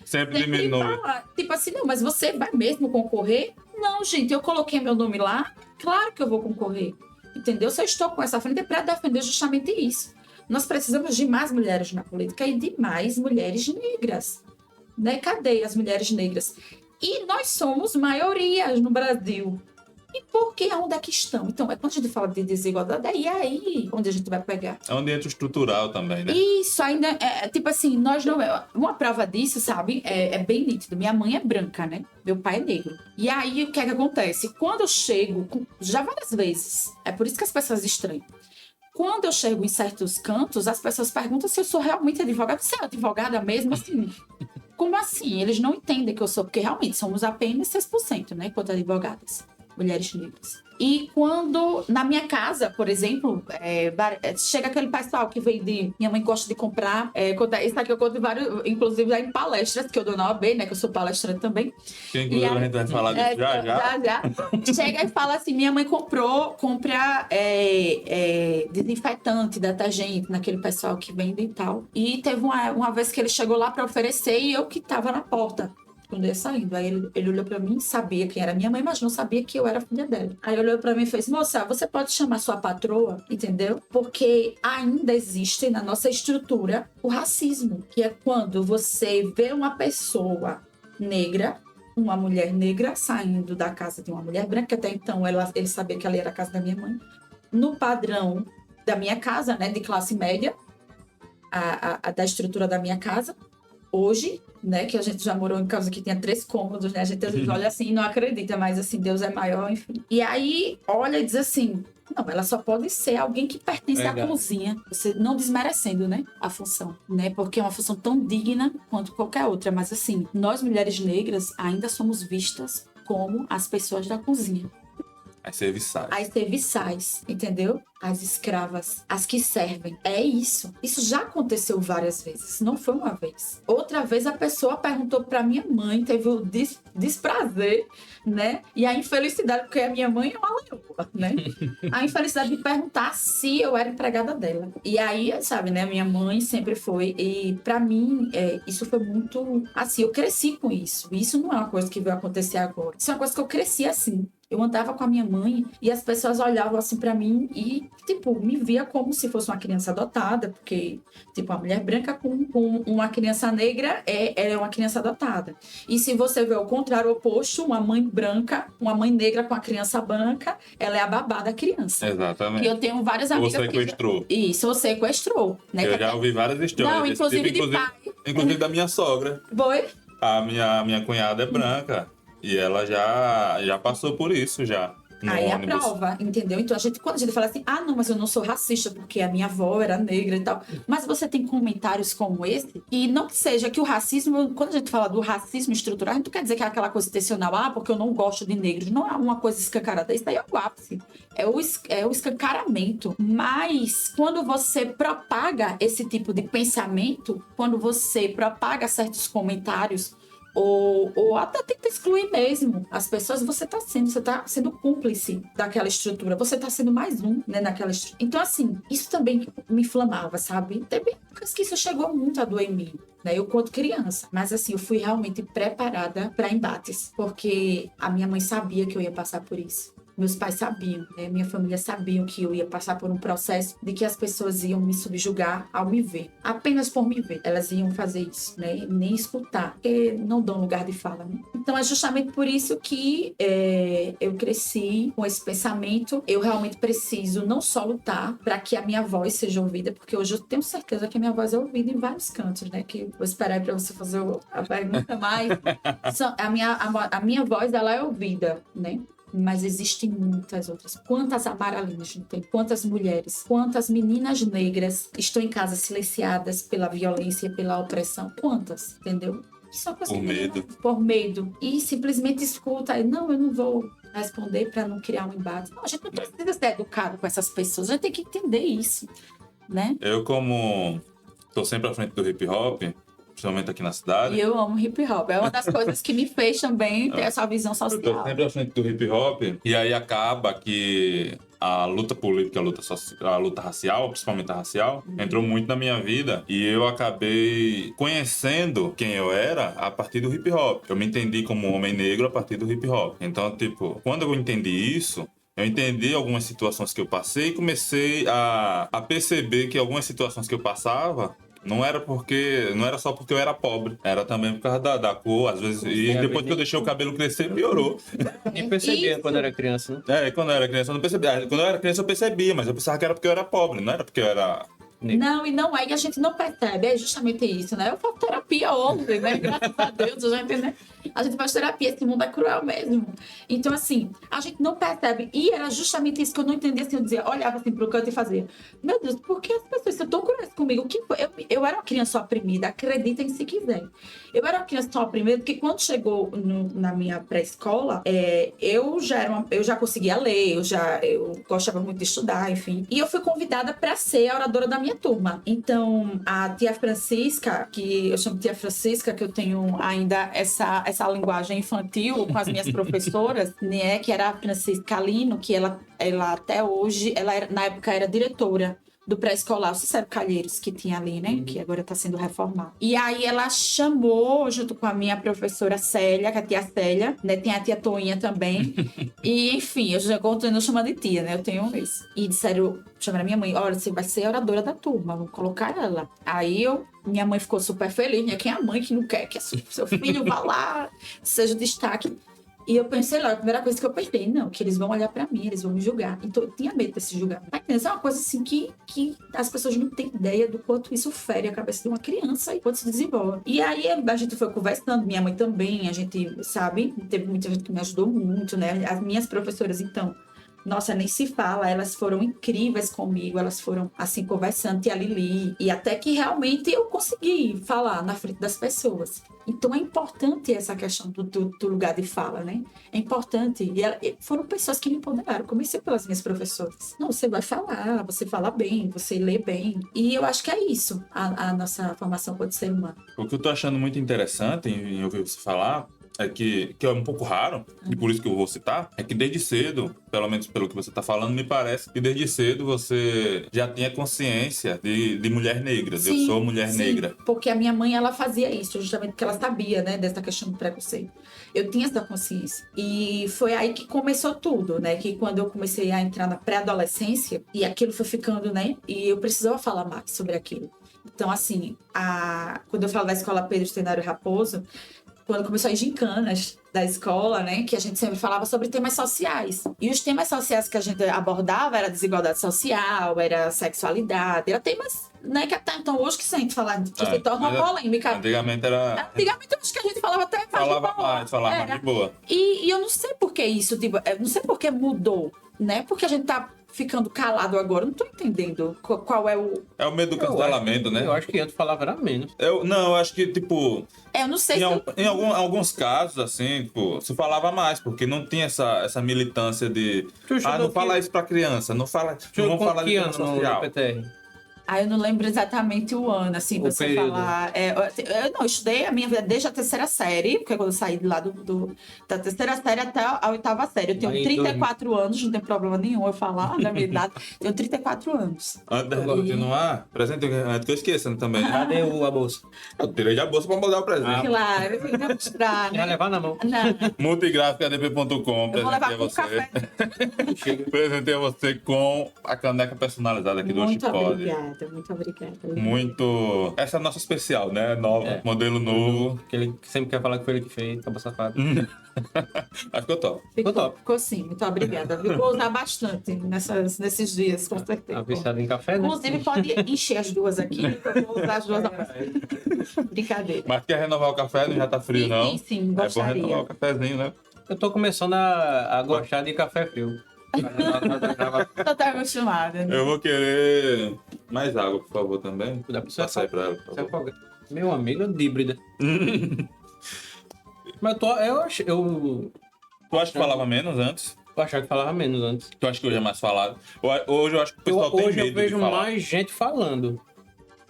Sempre
diminui.
Fala, tipo assim, não, mas você vai mesmo concorrer? Não, gente, eu coloquei meu nome lá, claro que eu vou concorrer, entendeu? Se eu estou com essa frente é para defender justamente isso. Nós precisamos de mais mulheres na política e de mais mulheres negras, né? Cadê as mulheres negras? E nós somos maiorias no Brasil. E por que? Onde é que estão? Então, quando a gente fala de desigualdade, é aí onde a gente vai pegar.
É um ambiente estrutural também, né?
Isso, ainda tipo assim, nós não... Uma prova disso, sabe, é bem nítido. Minha mãe é branca, né? Meu pai é negro. E aí, o que é que acontece? Quando eu chego, já várias vezes, é por isso que as pessoas estranham. Quando eu chego em certos cantos, as pessoas perguntam se eu sou realmente advogada. Você é advogada mesmo? Assim, como assim? Eles não entendem que eu sou, porque realmente somos apenas 6%, né? Enquanto advogadas, mulheres negras. E quando, na minha casa, por exemplo, chega aquele pessoal que vem de... Minha mãe gosta de comprar... isso aqui eu conto vários, inclusive em palestras, que eu dou na OAB, né? Que eu sou palestrante também.
Que inclusive a gente vai falar disso já.
Chega e fala assim, minha mãe compra desinfetante, detergente, naquele pessoal que vende e tal. E teve uma vez que ele chegou lá para oferecer e eu que tava na porta. Quando eu ia saindo, aí ele olhou pra mim, sabia quem era minha mãe, mas não sabia que eu era filha dela. Aí olhou pra mim e fez, moça, você pode chamar sua patroa, entendeu? Porque ainda existe na nossa estrutura o racismo, que é quando você vê uma pessoa negra, uma mulher negra, saindo da casa de uma mulher branca, que até então ele sabia que ela era a casa da minha mãe, no padrão da minha casa, né, de classe média, da estrutura da minha casa. Hoje, né, que a gente já morou em casa que tinha 3 cômodos, né, a gente às vezes olha assim e não acredita, mas assim, Deus é maior, enfim. E aí, olha e diz assim, não, ela só pode ser alguém que pertence à cozinha. Você não desmerecendo, né, a função, né, porque é uma função tão digna quanto qualquer outra, mas assim, nós mulheres negras ainda somos vistas como as pessoas da cozinha.
As serviçais.
As serviçais, entendeu? As escravas, as que servem. É isso. Isso já aconteceu várias vezes. Não foi uma vez. Outra vez a pessoa perguntou pra minha mãe, teve o desprazer, né? E a infelicidade, porque a minha mãe é uma leoa, né? A infelicidade de perguntar se eu era empregada dela. E aí, sabe, né? Minha mãe sempre foi. E pra mim, isso foi muito... Assim, eu cresci com isso. Isso não é uma coisa que veio acontecer agora. Isso é uma coisa que eu cresci assim. Eu andava com a minha mãe e as pessoas olhavam assim pra mim e, tipo, me via como se fosse uma criança adotada, porque, tipo, uma mulher branca com uma criança negra é uma criança adotada. E se você vê o contrário, o oposto, uma mãe branca, uma mãe negra com a criança branca, ela é a babá da criança.
Exatamente.
E eu tenho várias amigas...
Você sequestrou.
Isso, você sequestrou. Né?
Eu já ouvi várias histórias.
Não, inclusive
tipo,
de pai.
Inclusive da minha sogra.
Foi?
A minha cunhada é branca. E ela já passou por isso, já. no
Aí
ônibus.
aprova, entendeu? Então, quando a gente fala assim, não, mas eu não sou racista porque a minha avó era negra e tal. Mas você tem comentários como esse, e não que seja que o racismo, quando a gente fala do racismo estrutural, a gente não quer dizer que é aquela coisa intencional, porque eu não gosto de negros. Não é uma coisa escancarada. Isso aí é o ápice. É o escancaramento. Mas, quando você propaga esse tipo de pensamento, quando você propaga certos comentários, ou até tenta excluir mesmo as pessoas, você tá sendo cúmplice daquela estrutura, você tá sendo mais um, né, naquela estrutura. Então, assim, isso também me inflamava, sabe? Teve épocas que isso chegou muito a doer em mim, né? Eu, quando criança. Mas, assim, eu fui realmente preparada para embates, porque a minha mãe sabia que eu ia passar por isso. Meus pais sabiam, né? Minha família sabiam que eu ia passar por um processo de que as pessoas iam me subjugar ao me ver. Apenas por me ver. Elas iam fazer isso, né? Nem escutar, porque não dão lugar de fala, né? Então, é justamente por isso que eu cresci com esse pensamento. Eu realmente preciso não só lutar para que a minha voz seja ouvida, porque hoje eu tenho certeza que a minha voz é ouvida em vários cantos, né? Que vou esperar para você fazer a pergunta, mas a minha voz, ela é ouvida, né? Mas existem muitas outras. Quantas amaralinas não tem? Quantas mulheres? Quantas meninas negras estão em casa silenciadas pela violência, pela opressão? Quantas? Entendeu? Isso é uma coisa
Por
que
medo.
Por medo. E simplesmente escuta. Não, eu não vou responder para não criar um embate. Não, a gente não precisa ser educado com essas pessoas. A gente tem que entender isso, né?
Eu, como tô sempre à frente do hip hop, principalmente aqui na cidade.
E eu amo hip hop. É uma das coisas que me fez também ter essa visão
Eu tô
social.
sempre à frente do hip hop, e aí acaba que a luta política, a luta racial, principalmente a racial, entrou muito na minha vida e eu acabei conhecendo quem eu era a partir do hip hop. Eu me entendi como um homem negro a partir do hip hop. Então, tipo, quando eu entendi isso, eu entendi algumas situações que eu passei e comecei a perceber que algumas situações que eu passava não era só porque eu era pobre, era também por causa da cor, às vezes. E depois que eu deixei o cabelo crescer, piorou.
Nem percebia
Isso.
quando era criança, né?
Quando eu era criança eu não percebia. Quando eu era criança eu percebia, mas eu pensava que era porque eu era pobre, não era porque eu era.
Não, e não é que a gente não percebe, é justamente isso, né? Eu faço terapia ontem, né? Graças a Deus, já entendeu? A gente faz terapia, esse mundo é cruel mesmo. Então, assim, a gente não percebe. E era justamente isso que eu não entendia, assim, eu dizia, olhava assim pro canto e fazia, meu Deus, por que as pessoas são tão cruéis comigo? Eu era uma criança oprimida, acreditem se quiser. Eu era uma criança tão oprimida porque quando chegou na minha pré-escola, eu já conseguia ler, eu gostava muito de estudar, enfim. E eu fui convidada para ser a oradora da minha turma. Então, a tia Francisca, que eu chamo de tia Francisca, que eu tenho ainda essa linguagem infantil com as minhas professoras, né, que era a Francisca Lino, que ela até hoje, na época era diretora do pré-escolar, o Cicero Calheiros, que tinha ali, né? Que agora está sendo reformado. E aí ela chamou, junto com a minha professora Célia, que é a tia Célia, né? Tem a tia Toinha também. E, enfim, eu já continuo chamando de tia, né? Eu tenho isso. E chamaram a minha mãe, olha, você vai ser a oradora da turma, vamos colocar ela. Aí minha mãe ficou super feliz, né? Quem é a mãe que não quer que seu filho vá lá, seja destaque? E eu pensei lá, a primeira coisa que eu pensei, não, que eles vão olhar pra mim, eles vão me julgar. Então eu tinha medo desse julgamento. Mas é uma coisa assim que as pessoas não têm ideia do quanto isso fere a cabeça de uma criança e quanto se desenvolve. E aí a gente foi conversando, minha mãe também, a gente, sabe, teve muita gente que me ajudou muito, né? As minhas professoras, então, nossa, nem se fala, elas foram incríveis comigo, elas foram, assim, conversando, tia Lili, e até que realmente eu consegui falar na frente das pessoas. Então é importante essa questão do lugar de fala, né? É importante. E foram pessoas que me empoderaram. Comecei pelas minhas professoras. Não, você vai falar, você fala bem, você lê bem. E eu acho que é isso, a nossa formação como ser humano.
O que eu tô achando muito interessante em ouvir você falar é que é um pouco raro, e por isso que eu vou citar, é que desde cedo, pelo menos pelo que você tá falando, me parece que desde cedo você já tinha consciência de mulher negra, de eu sou mulher negra.
Porque a minha mãe, ela fazia isso, justamente porque ela sabia, né, dessa questão do preconceito. Eu tinha essa consciência. E foi aí que começou tudo, né, que quando eu comecei a entrar na pré-adolescência, e aquilo foi ficando, né, e eu precisava falar mais sobre aquilo. Então, assim, quando eu falo da escola Pedro Stenário Raposo, quando começou as gincanas da escola, né, que a gente sempre falava sobre temas sociais. E os temas sociais que a gente abordava era desigualdade social, era sexualidade, era temas, né, que até então hoje que se a gente falar, que se torna uma polêmica.
Antigamente era...
Antigamente eu acho que a gente falava até
Falava mais de boa.
E eu não sei por que isso, tipo, eu não sei por que mudou, né? Porque a gente tá ficando calado agora, eu não tô entendendo qual é o...
É o medo do cancelamento, né?
Eu acho que antes falava era menos.
Eu acho que, tipo...
eu não sei
Em alguns casos, assim, tipo, se falava mais, porque não tinha essa militância de... não fala isso pra criança, não vamos falar de tema
no
social.
PTR.
Eu não lembro exatamente o ano, assim, pra você
período.
falar. Eu estudei a minha vida desde a terceira série, porque quando eu saí de lá da terceira série até a oitava série. Eu tenho
Aí,
34 anos, não tem problema nenhum eu falar da minha idade. Tenho 34 anos.
Antes de continuar, presente antes que eu esqueça também.
Cadê a bolsa?
Eu tirei da bolsa pra mandar o presente.
Claro, eu tenho que mostrar,
Já
né?
levar na mão.
Não,
Multigráficadp.com,
eu vou levar
presentei a
com
você.
café.
Presentei a você com a caneca personalizada aqui do
Muito
Oxipod.
obrigada, muito obrigada.
Muito. Essa é a nossa especial, né? Nova,
É.
modelo novo.
Que ele sempre quer falar que foi ele que fez, acabou safado.
Acho que eu topo.
Ficou top.
Ficou sim, muito obrigada. Eu vou usar bastante nesses dias, com certeza.
A viciada em café, né?
Inclusive, pode encher as duas aqui, que eu vou usar as duas. Brincadeira.
Mas quer renovar o café? Não já tá frio, não?
Sim, sim,
É bom
gostaria.
renovar o cafezinho, né?
Eu tô começando a gostar de café frio.
Tô até acostumada. Né?
Eu vou querer mais água, por favor, também.
Dá pra você
Passa aí pra ela, por favor.
Meu amigo é díbrida. Mas eu
Tu acha que falava menos antes?
achava que falava menos antes.
Tu acha que hoje é mais falado? Hoje eu acho que o pessoal tem
Hoje
medo
eu vejo
de falar.
mais gente falando.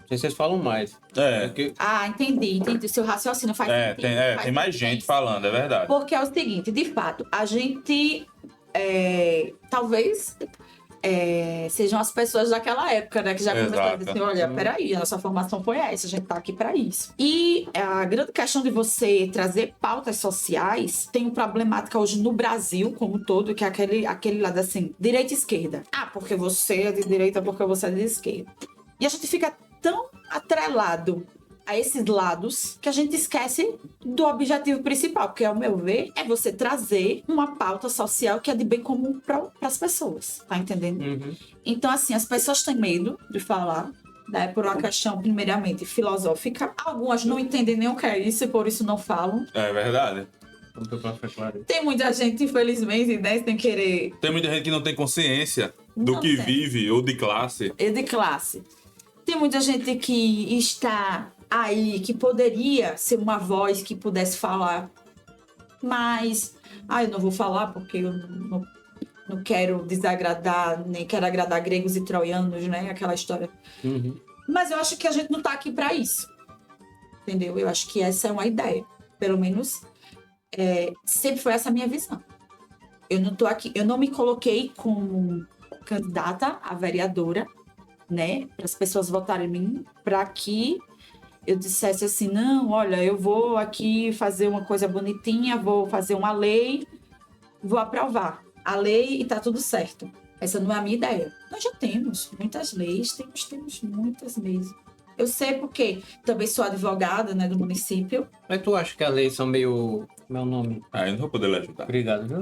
Não sei se vocês falam mais.
É,
Porque
Entendi. O seu raciocínio faz sentido. faz
tem mais
sentido.
gente falando, é verdade.
Porque é o seguinte, de fato, a gente talvez sejam as pessoas daquela época, né? Que já começaram a dizer assim, olha, peraí, a nossa formação foi essa, a gente tá aqui pra isso. E a grande questão de você trazer pautas sociais tem uma problemática hoje no Brasil como um todo, que é aquele lado assim, direita e esquerda. Porque você é de direita, porque você é de esquerda. E a gente fica tão atrelado a esses lados que a gente esquece do objetivo principal, porque, ao meu ver, é você trazer uma pauta social que é de bem comum para as pessoas, tá entendendo? Então, assim, as pessoas têm medo de falar, né, por uma questão, primeiramente, filosófica. Algumas não entendem nem o que é isso e por isso não falam.
É verdade.
Tem muita gente, infelizmente, né, sem querer...
Tem muita gente que não tem consciência do
Não
que
tem.
vive ou de classe.
E de classe. Tem muita gente que está aí, que poderia ser uma voz que pudesse falar, mas eu não vou falar porque eu não quero desagradar, nem quero agradar gregos e troianos, né? Aquela história. Mas eu acho que a gente não tá aqui para isso, entendeu? Eu acho que essa é uma ideia, pelo menos sempre foi essa a minha visão. Eu não tô aqui, eu não me coloquei como candidata a vereadora, né, para as pessoas votarem em mim, para que eu dissesse assim, não, olha, eu vou aqui fazer uma coisa bonitinha, vou fazer uma lei, vou aprovar a lei e tá tudo certo. Essa não é a minha ideia. Nós já temos muitas leis, temos muitas leis. Eu sei porque também sou advogada, né, do município.
Mas tu acha que as leis são meio... Meu nome.
Eu não vou poder lhe ajudar.
Obrigado, viu?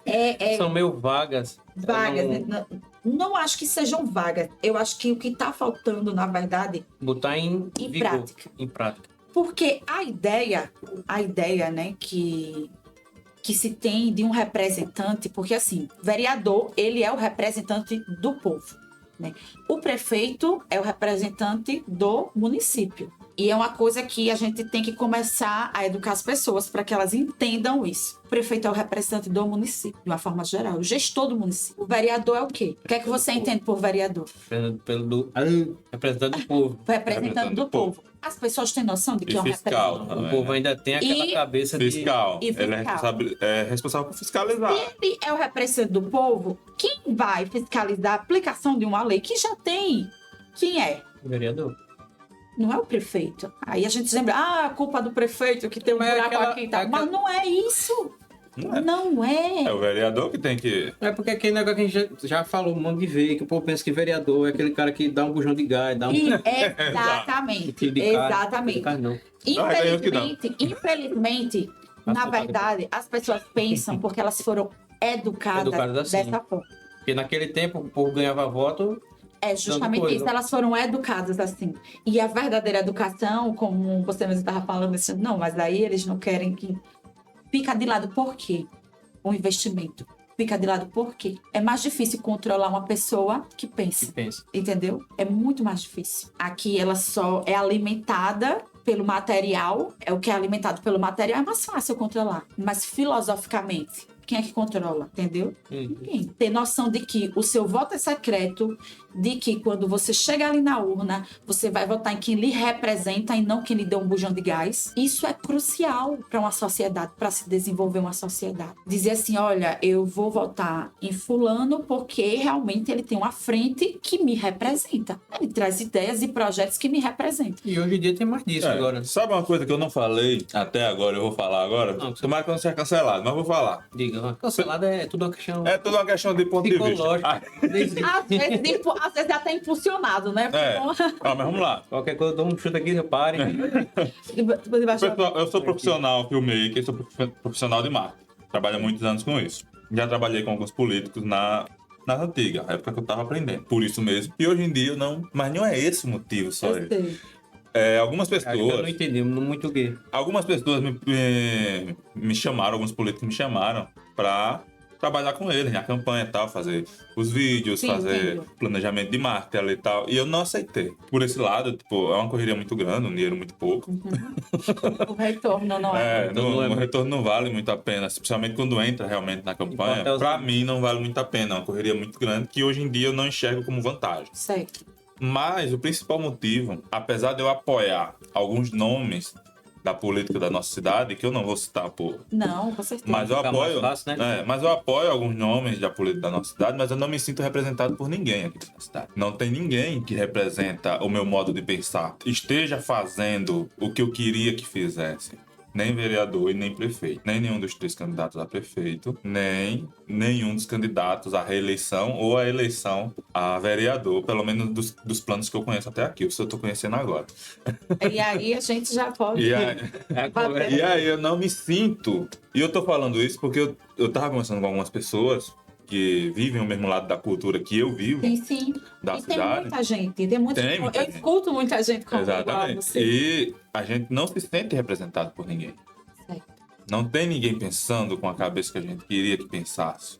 É
São meio vagas.
vagas,
Eu
né? Não acho que sejam vagas. Eu acho que o que está faltando, na verdade,
botar em vigor,
prática.
Em prática.
Porque a ideia, né, que se tem de um representante, porque assim, vereador, ele é o representante do povo, né? O prefeito é o representante do município. E é uma coisa que a gente tem que começar a educar as pessoas para que elas entendam isso. O prefeito é o representante do município, de uma forma geral, o gestor do município. O vereador é o quê? O que é que você entende por vereador?
Representante do povo.
Representante do povo. As pessoas têm noção de que é um
fiscal
representante.
também,
O povo ainda tem aquela
E-
cabeça
Fiscal.
E
Ele
fiscal.
é responsável por fiscalizar.
Ele é o representante do povo. Quem vai fiscalizar a aplicação de uma lei que já tem? Quem é?
de vereador.
Não é o prefeito. Aí a gente lembra, a culpa do prefeito que tem um
Mas é
buraco
aquela-
aqui e tal.
aquela-
Mas não é isso. Não
É
é.
o vereador que tem que...
É porque aquele negócio que a gente já falou um monte de vez, que o povo pensa que vereador é aquele cara que dá um bujão de gás, dá um
Exatamente.
quilo de carne.
Exatamente.
Carne não.
Infelizmente, na verdade, as pessoas pensam porque elas foram educadas
Educadas assim.
dessa forma.
Porque naquele tempo o povo ganhava voto.
É justamente
coisa.
isso, elas foram educadas assim. E a verdadeira educação, como você mesmo estava falando, assim, não, mas aí eles não querem que... Fica de lado por quê? O investimento. Fica de lado por quê? É mais difícil controlar uma pessoa que pensa. Entendeu? É muito mais difícil. Aqui ela só é alimentada pelo material, é o que é alimentado pelo material, é mais fácil controlar. Mas filosoficamente, quem é que controla? Entendeu? Ninguém. Ter noção de que o seu voto é secreto, de que quando você chega ali na urna, você vai votar em quem lhe representa e não quem lhe deu um bujão de gás. Isso é crucial para uma sociedade, para se desenvolver uma sociedade. Dizer assim, olha, eu vou votar em fulano porque realmente ele tem uma frente que me representa. Ele traz ideias e projetos que me representam.
E hoje em dia tem mais disso agora.
Sabe uma coisa que eu não falei até agora, eu vou falar agora?
Não,
Tomara que eu não seja cancelado, mas vou falar.
Diga, cancelada é tudo uma questão
É tudo uma questão de ponto de vista.
psicológica.
Às vezes até impulsionado, né?
Mas vamos lá.
Qualquer coisa, eu dou um chute aqui, repare.
Pessoal, eu sou profissional filmmaker, sou profissional de marketing. Trabalho há muitos anos com isso. Já trabalhei com alguns políticos na antiga, época que eu tava aprendendo. Por isso mesmo. E hoje em dia eu não... Mas não é esse o motivo só. Algumas pessoas...
Eu não entendi muito o quê.
Algumas pessoas me chamaram, alguns políticos me chamaram pra trabalhar com eles na campanha e tal, fazer os vídeos, fazer planejamento de marketing e tal. E eu não aceitei. Por esse lado, tipo, é uma correria muito grande, um dinheiro muito pouco.
O retorno não é.
O retorno não vale muito a pena, especialmente quando entra realmente na campanha. Pra mim, não vale muito a pena. É uma correria muito grande que hoje em dia eu não enxergo como vantagem.
Certo.
Mas o principal motivo, apesar de eu apoiar alguns nomes da política da nossa cidade, que eu não vou citar por...
Não, com certeza.
Mas eu apoio,
fácil, né?
mas eu apoio alguns nomes da política da nossa cidade, mas eu não me sinto representado por ninguém aqui na cidade. Não tem ninguém que representa o meu modo de pensar, esteja fazendo o que eu queria que fizesse. Nem vereador e nem prefeito. Nem nenhum dos 3 candidatos a prefeito, nem nenhum dos candidatos à reeleição ou à eleição a vereador, pelo menos dos planos que eu conheço até aqui. Isso eu tô conhecendo agora.
E aí a gente já pode...
E aí eu não me sinto... E eu tô falando isso porque eu tava conversando com algumas pessoas que vivem o mesmo lado da cultura que eu vivo.
Sim.
Da
e
cidade.
tem muita gente. Eu escuto muita gente como
Exatamente. E a gente não se sente representado por ninguém.
Certo.
Não tem ninguém pensando com a cabeça que a gente queria que pensasse.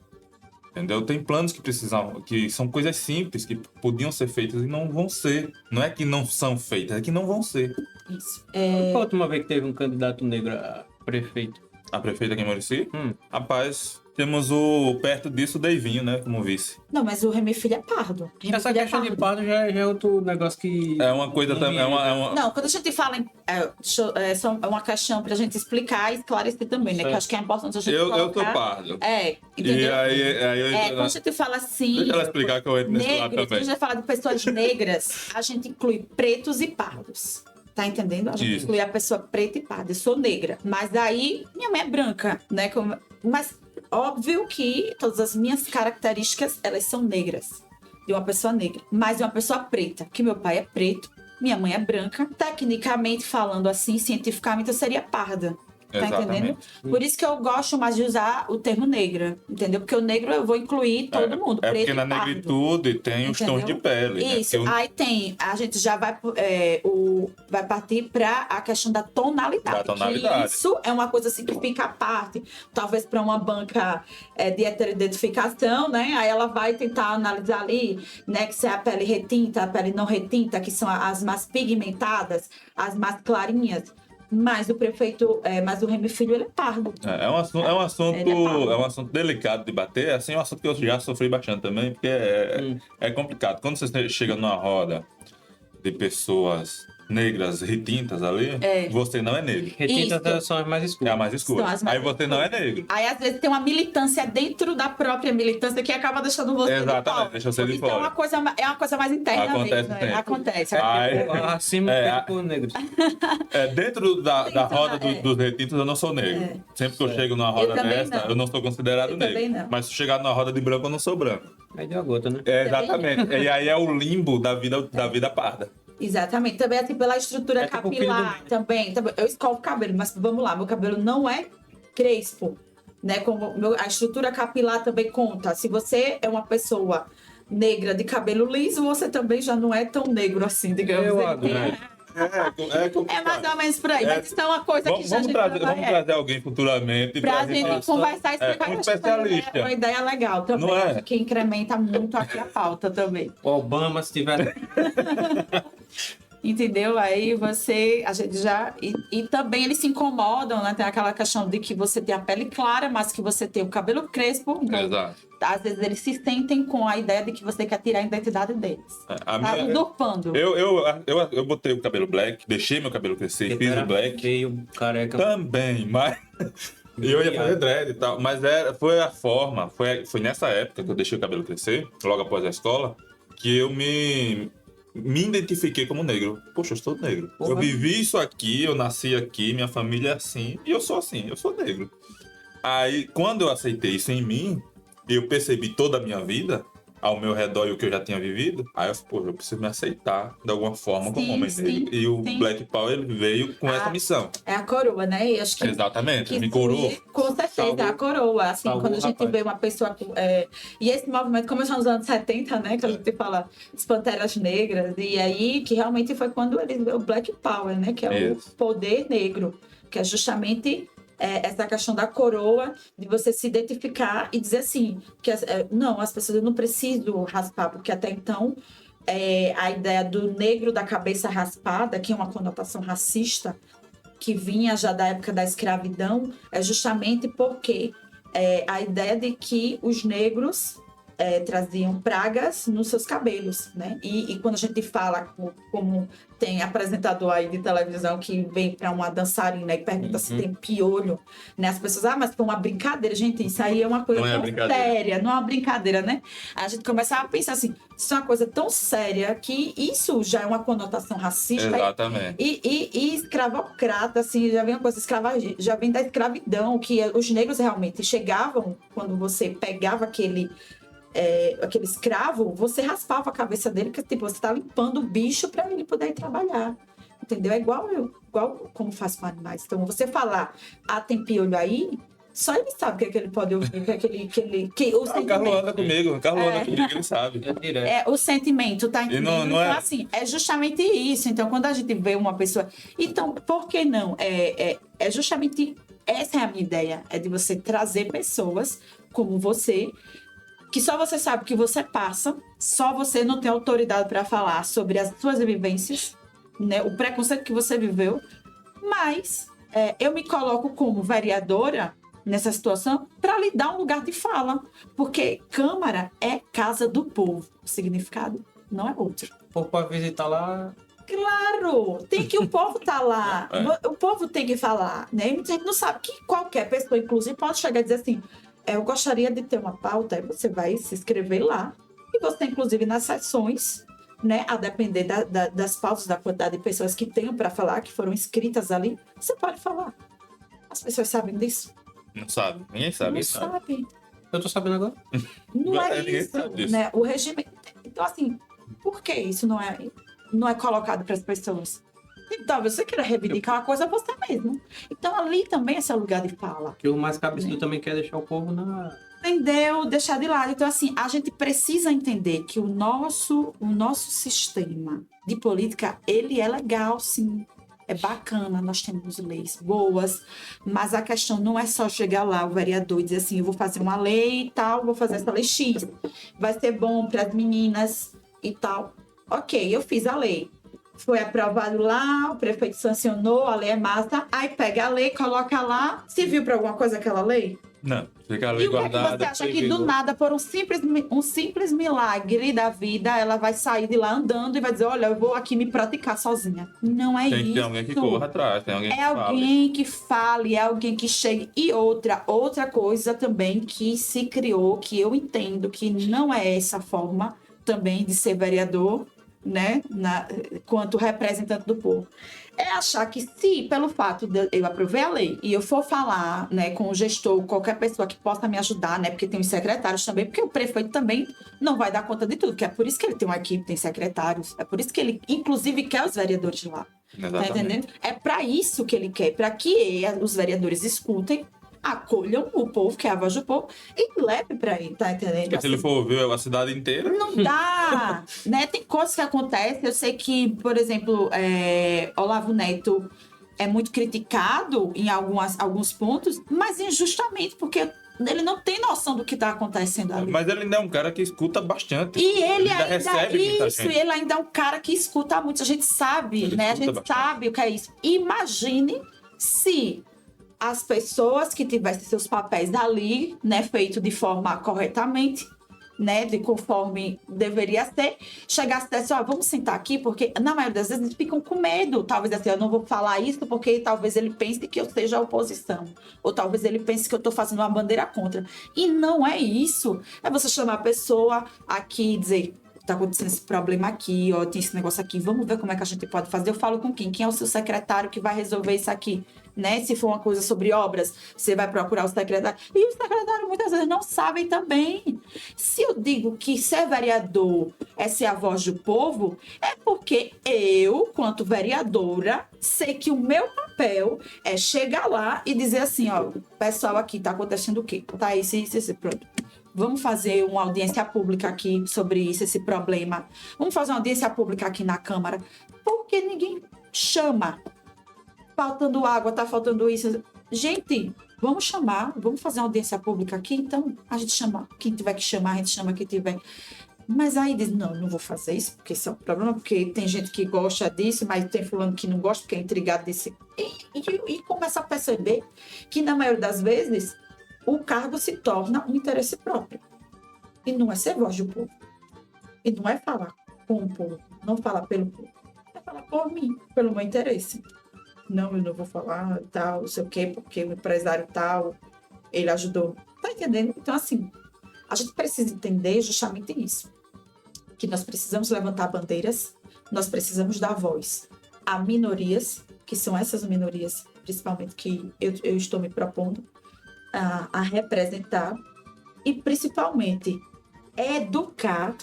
Entendeu? Tem planos que são coisas simples, que podiam ser feitas e não vão ser. Não é que não são feitas, é que não vão ser.
Isso.
Qual a última vez que teve um candidato negro a prefeito?
A prefeita aqui em Muricy? Rapaz, temos perto disso o Deivinho, né? Como vice.
Não, mas o Remy Filho é pardo.
Essa questão de pardo já é outro negócio que...
É uma coisa também...
Não, quando a gente fala em... É só uma questão pra gente explicar e esclarecer também, né? Que eu acho que é importante a gente
eu
colocar...
Eu tô pardo.
Entendeu?
E aí eu
quando a gente fala assim...
Deixa ela explicar que eu entro nesse lado
Negros, quando
também.
a gente fala de pessoas negras, a gente inclui pretos e pardos. Tá entendendo? A gente inclui a pessoa preta e parda. Eu sou negra. Mas aí, minha mãe é branca, né? Mas óbvio que todas as minhas características, elas são negras. De uma pessoa negra. Mas de uma pessoa preta. Que meu pai é preto, minha mãe é branca. Tecnicamente falando assim, cientificamente, eu seria parda. Tá entendendo? Por isso que eu gosto mais de usar o termo negra, entendeu? Porque o negro eu vou incluir todo mundo, preto
porque
e
na
pardo.
negritude tem os tons de pele.
Isso,
né?
aí tem, a gente já vai partir para a questão da tonalidade.
Da tonalidade.
Que isso é uma coisa assim que fica à parte, talvez para uma banca de heteroidentificação, né? Aí ela vai tentar analisar ali, né? Que se é a pele retinta, a pele não retinta, que são as mais pigmentadas, as mais clarinhas. Mas o prefeito, mas o Remy Filho, ele é pardo.
É um assunto delicado de bater, assim, é um assunto que eu já sofri bastante também, porque é complicado. Quando você chega numa roda de pessoas negras retintas ali, você não é negro.
Retintas
Isso.
são as mais
É
escuras.
a mais escura.
São as mais
Aí você não é negro.
Aí, às vezes, tem uma militância dentro da própria militância que acaba deixando você
Exatamente,
de fora.
deixa você de
então,
fora.
é uma coisa mais interna
Acontece
mesmo.
sempre.
Acontece.
Aí-
Acima
É,
por negros.
Dentro da roda
é.
dos retintos, eu não sou negro. Sempre que eu chego numa roda
também
dessa,
não.
eu não sou considerado
Eu
negro.
também não.
Mas se chegar numa roda de branco, eu não sou branco.
Aí deu a gota, né?
Exatamente. E aí é o limbo da vida parda.
Exatamente. Também, assim, pela estrutura
É tipo o filho
capilar.
do-
Também. Eu escovo o cabelo, mas vamos lá. Meu cabelo não é crespo. Né? A estrutura capilar também conta. Se você é uma pessoa negra de cabelo liso, você também já não é tão negro assim, digamos.
Eu
Ele
adoro.
tem-
É
É mais ou menos por aí. Mas isso é uma coisa que já a
Vamos
gente
trazer,
vai-
vamos trazer alguém futuramente
Pra gente conversar e explicar.
um
Eu acho que
especialista.
É uma ideia legal também.
Não é?
Acho que incrementa muito aqui a pauta também.
O Obama, se tiver.
Entendeu? Aí a gente já. E também eles se incomodam, né? Tem aquela questão de que você tem a pele clara, mas que você tem o cabelo crespo. Então,
Exato.
às vezes eles se sentem com a ideia de que você quer tirar a identidade deles.
A
Tá
minha-
usurpando.
eu botei o cabelo black, deixei meu cabelo crescer, fiz o black.
Feio, careca.
Também, mas. Eu ia fazer dread e tal, mas foi a forma, foi nessa época que eu deixei o cabelo crescer, logo após a escola, que eu me identifiquei como negro. Poxa, eu sou negro.
Porra.
Eu vivi isso aqui, eu nasci aqui, minha família é assim, e eu sou assim, eu sou negro. Aí, quando eu aceitei isso em mim, eu percebi toda a minha vida ao meu redor e o que eu já tinha vivido, aí eu falei, pô, eu preciso me aceitar de alguma forma como
Sim,
homem
sim,
negro. E o
sim.
Black Power veio com essa missão.
É a coroa, né? E acho que
Exatamente,
que
me curou.
com certeza,
Salvou.
a coroa. Assim,
Salvou
quando a
o
gente
rapaz.
vê uma pessoa. E esse movimento começou nos anos 70, né? Que a gente fala das Panteras Negras. E aí, que realmente foi quando eles o Black Power, né? Que é
Isso.
o poder negro. Que é justamente essa questão da coroa, de você se identificar e dizer assim: que não, as pessoas eu não preciso raspar, porque até então. A ideia do negro da cabeça raspada, que é uma conotação racista, que vinha já da época da escravidão, é justamente porque a ideia de que os negros traziam pragas nos seus cabelos, né? E quando a gente fala, como tem apresentador aí de televisão que vem para uma dançarina e pergunta se tem piolho, né? As pessoas, mas foi uma brincadeira. Gente, isso aí é uma coisa
Não é
tão
brincadeira.
séria, não é uma brincadeira, né? A gente começa a pensar assim, isso é uma coisa tão séria que isso já é uma conotação racista
Exatamente.
e escravocrata, assim, já vem uma coisa já vem da escravidão, que os negros realmente chegavam, quando você pegava aquele escravo, você raspava a cabeça dele, que tipo, você tá limpando o bicho para ele poder ir trabalhar. Entendeu? É igual como faz com animais. Então, você falar, tem piolho aí, só ele sabe o que é que ele pode ouvir, o
O Carlos anda comigo, ele sabe.
É direto.
o sentimento, tá entendendo?
não
Então,
é-
assim, é justamente isso. Então, quando a gente vê uma pessoa... Então, por que não? É justamente... Essa é a minha ideia. É de você trazer pessoas como você, que só você sabe o que você passa, só você não tem autoridade para falar sobre as suas vivências, né? O preconceito que você viveu. Mas eu me coloco como vereadora nessa situação para lhe dar um lugar de fala. Porque Câmara é casa do povo. O significado não é outro.
O povo pode visitar lá.
Claro, tem que o povo tá lá. O povo tem que falar, né? Muita gente não sabe que qualquer pessoa, inclusive, pode chegar e dizer assim: eu gostaria de ter uma pauta, aí você vai se inscrever lá. E você, inclusive, nas sessões, né? A depender das pautas, da quantidade de pessoas que tenham para falar, que foram inscritas ali, você pode falar. As pessoas sabem disso?
Não sabe, ninguém sabe.
Não
Isso sabe.
sabem.
Eu tô sabendo agora.
Não é
Ninguém
isso,
sabe disso.
né? O regime... Então, assim, por que isso não é colocado para as pessoas? Então, você queira reivindicar uma coisa você mesmo. Então, ali também é seu lugar de fala.
Que o mais cabeçudo também quer deixar o povo na.
Entendeu? Deixar de lado. Então, assim, a gente precisa entender que o nosso sistema de política, ele é legal, sim. É bacana, nós temos leis boas, mas a questão não é só chegar lá, o vereador, e dizer assim, eu vou fazer uma lei e tal, vou fazer essa lei X. Vai ser bom para as meninas e tal. Ok, eu fiz a lei. Foi aprovado lá, o prefeito sancionou, a lei é massa. Aí pega a lei, coloca lá. Serviu para alguma coisa aquela lei?
Não, fica ali
E o que é que
guardada.
você acha que do
perigo.
nada, por um simples milagre da vida, ela vai sair de lá andando e vai dizer, olha, eu vou aqui me praticar sozinha. Não é
Tem que
isso.
ter alguém que corra atrás, tem alguém
É
que fale.
alguém que fale, é alguém que chegue. E outra coisa também que se criou, que eu entendo que não é essa forma também de ser vereador, né, quanto representante do povo. É achar que se, pelo fato de eu aprovei a lei e eu for falar, né, com o gestor, qualquer pessoa que possa me ajudar, né, porque tem os secretários também, porque o prefeito também não vai dar conta de tudo, que é por isso que ele tem uma equipe, tem secretários, é por isso que ele, inclusive, quer os vereadores de lá. Tá
Exatamente.
entendendo? É para isso que ele quer, para que os vereadores escutem, acolham o povo, que é a voz do povo, e leve para ele, tá entendendo?
Porque se ele for ver a cidade inteira,
Não dá, né? Tem coisas que acontecem. Eu sei que, por exemplo, Olavo Neto é muito criticado em alguns pontos, mas injustamente, porque ele não tem noção do que está acontecendo ali.
mas ele ainda é um cara que escuta bastante.
E ele
ainda
ainda,
recebe muita
isso,
gente.
ele ainda é um cara que escuta muito. A gente sabe,
Ele
né? A
escuta
gente
bastante.
sabe o que é isso. Imagine se as pessoas que tivessem seus papéis ali, né, feito de forma corretamente, né, de conforme deveria ser, chegasse e disse, ó, vamos sentar aqui, porque na maioria das vezes eles ficam com medo, talvez assim, eu não vou falar isso porque talvez ele pense que eu seja a oposição, ou talvez ele pense que eu estou fazendo uma bandeira contra. E não é isso. É você chamar a pessoa aqui e dizer, tá acontecendo esse problema aqui, ó, tem esse negócio aqui, vamos ver como é que a gente pode fazer. Eu falo com quem? Quem é o seu secretário que vai resolver isso aqui? Né? Se for uma coisa sobre obras, você vai procurar o secretário. E os secretários muitas vezes não sabem também. Se eu digo que ser vereador é ser a voz do povo, é porque eu, quanto vereadora, sei que o meu papel é chegar lá e dizer assim, ó, pessoal, aqui tá acontecendo o quê? Tá isso, pronto. Vamos fazer uma audiência pública aqui sobre isso, esse problema. Vamos fazer uma audiência pública aqui na Câmara. Porque ninguém chama. Faltando água, tá faltando isso. Gente, vamos chamar, vamos fazer uma audiência pública aqui, então a gente chama, quem tiver que chamar, a gente chama quem tiver. Mas aí diz, não vou fazer isso, porque isso é um problema, porque tem gente que gosta disso, mas tem fulano que não gosta, porque é intrigado disso. E começa a perceber que, na maioria das vezes, o cargo se torna um interesse próprio. E não é ser voz do povo. E não é falar com o povo, não falar pelo povo. É falar por mim, pelo meu interesse. Não, eu não vou falar tal, não sei o quê, porque o empresário tal, ele ajudou. Tá entendendo? Então, assim, a gente precisa entender justamente isso. Que nós precisamos levantar bandeiras, nós precisamos dar voz a minorias, que são essas minorias, principalmente, que eu estou me propondo a representar, e principalmente educar,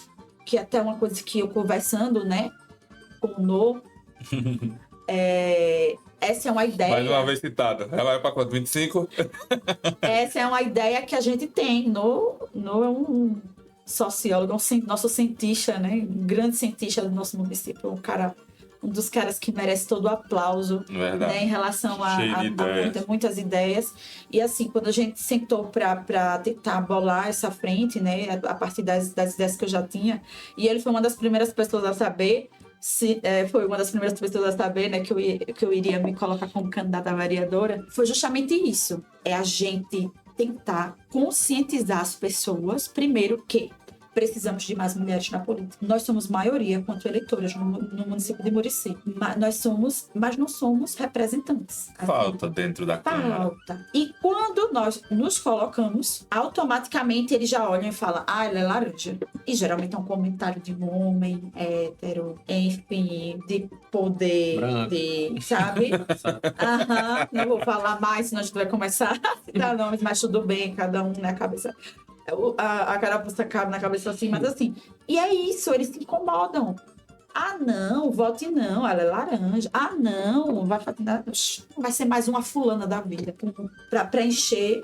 que até uma coisa que eu conversando, né, com o No, essa é uma ideia.
mais uma vez citada. Ela vai para quanto? 25?
Essa é uma ideia que a gente tem. No é um sociólogo, nosso cientista, né? Um grande cientista do nosso município, um dos caras que merece todo o aplauso,
Verdade.
né, em relação a
Cheio de ideias.
muitas ideias. E assim, quando a gente sentou para tentar bolar essa frente, né, a partir das ideias que eu já tinha, e ele foi uma das primeiras pessoas a saber, né, que eu iria me colocar como candidata a vereadora, foi justamente isso. É a gente tentar conscientizar as pessoas, primeiro, que precisamos de mais mulheres na política. Nós somos maioria quanto eleitoras no município de Murici. Mas não somos representantes.
Falta dentro da Câmara.
Falta. E quando nós nos colocamos, automaticamente eles já olham e falam, ela é laranja. E geralmente é um comentário de um homem hétero, enfim, de poder,
Branco.
sabe? Aham, não vou falar mais, senão a gente vai começar a citar nomes, mas tudo bem, cada um na cabeça. A carapuça cabe na cabeça assim, mas assim. E é isso, eles se incomodam. Ah, não, vote não, ela é laranja. Ah, não, vai ser mais uma fulana da vida. Para preencher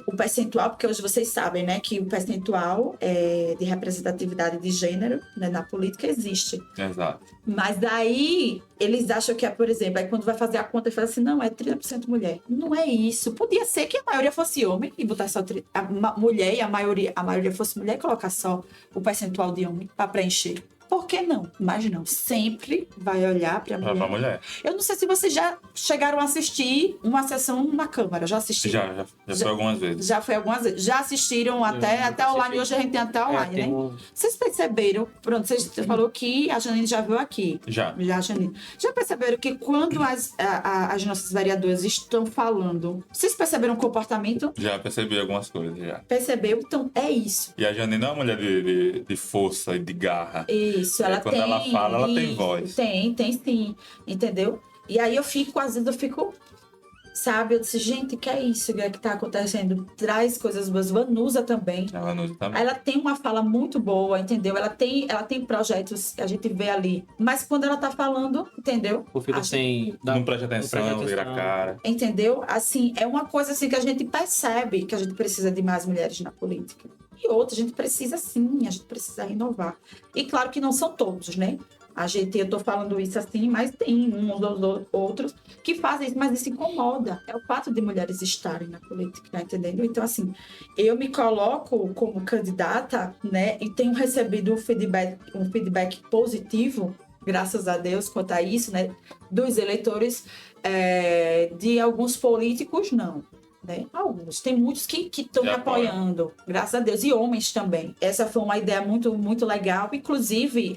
o percentual, porque hoje vocês sabem, né, que o percentual de representatividade de gênero, né, na política existe.
Exato.
Mas daí, eles acham que por exemplo, aí quando vai fazer a conta, ele fala assim, não, é 30% mulher. Não é isso. Podia ser que a maioria fosse homem e botar só a mulher e a maioria fosse mulher e colocar só o percentual de homem para preencher. por que não? Mas não, sempre vai olhar para a
Pra
mulher.
mulher.
Eu não sei se vocês já chegaram a assistir uma sessão na Câmara. Já assistiram?
Já foi algumas vezes.
Já foi algumas vezes. Já assistiram até online. Hoje a gente tem até online, né? Vocês perceberam? Pronto, você falou que a Janine já viu aqui.
Já.
Janine. Já perceberam que quando as nossas vereadoras estão falando, vocês perceberam o comportamento?
Já percebi algumas coisas, já.
Percebeu? Então é isso.
E a Janine é uma mulher de força e de garra.
Isso, ela
Quando
tem.
ela fala, ela tem
isso,
voz.
Tem sim. Entendeu? E aí às vezes eu fico. Sabe, eu disse, gente, que é isso que tá acontecendo? Traz coisas boas. Vanusa também.
Ela não também.
Ela tem uma fala muito boa, entendeu? Ela tem projetos que a gente vê ali. Mas quando ela tá falando, entendeu?
O filho sem...
Não presta atenção, vira a cara.
Entendeu? Assim, é uma coisa assim que a gente percebe que a gente precisa de mais mulheres na política. E outra, a gente precisa sim, a gente precisa renovar. E claro que não são todos, né? Eu tô falando isso assim, mas tem uns ou outros que fazem isso, mas isso incomoda. É o fato de mulheres estarem na política, tá entendendo? Então, assim, eu me coloco como candidata, né, e tenho recebido um feedback positivo, graças a Deus, quanto a isso, né, dos eleitores, de alguns políticos, não. Né? Alguns. Tem muitos que estão me apoiando, graças a Deus, e homens também. Essa foi uma ideia muito, muito legal. Inclusive,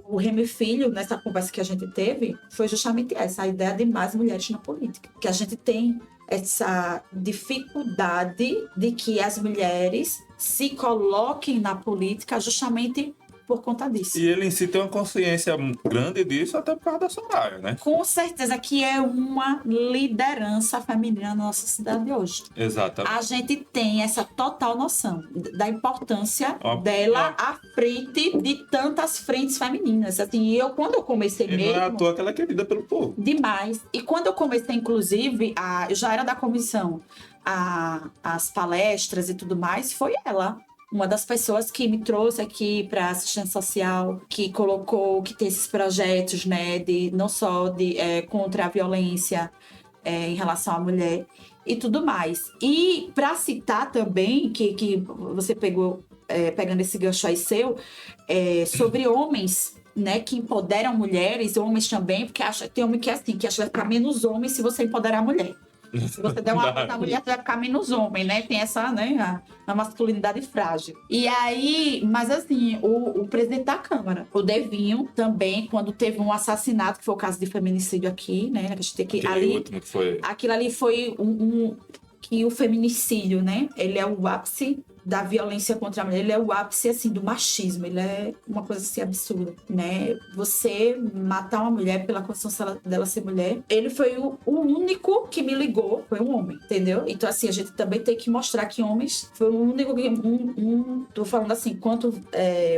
o Remy Filho, nessa conversa que a gente teve, foi justamente essa, a ideia de mais mulheres na política. Que a gente tem essa dificuldade de que as mulheres se coloquem na política justamente por conta disso.
E ele em si tem uma consciência grande disso, até por causa da Soraya, né?
Com certeza que é uma liderança feminina na nossa cidade hoje.
Exatamente.
A gente tem essa total noção da importância dela à frente de tantas frentes femininas. Assim, quando eu comecei mesmo...
não é à toa que ela é querida pelo povo.
Demais. E quando eu comecei, inclusive, eu já era da comissão, as palestras e tudo mais, foi ela. Uma das pessoas que me trouxe aqui para assistência social, que colocou, que tem esses projetos, né, não só contra a violência em relação à mulher e tudo mais. E para citar também, que você pegou, pegando esse gancho aí seu, sobre homens, né, que empoderam mulheres, homens também, porque tem homem que é assim, que acha que vai ficar menos homem se você empoderar a mulher. Se você der uma coisa à mulher, você vai ficar menos homem, né? Tem essa, né, a masculinidade frágil. E aí, mas assim, o presidente da Câmara, o Devinho, também, quando teve um assassinato, que foi o caso de feminicídio aqui, né? A gente tem que ali,
último que foi...
Aquilo ali foi que o feminicídio, né? Ele é o ápice da violência contra a mulher, ele é o ápice, assim, do machismo, ele é uma coisa, assim, absurda, né? Você matar uma mulher pela condição dela ser mulher, ele foi o único que me ligou, foi um homem, entendeu? Então, assim, a gente também tem que mostrar que homens, foi o único, tô falando assim, quanto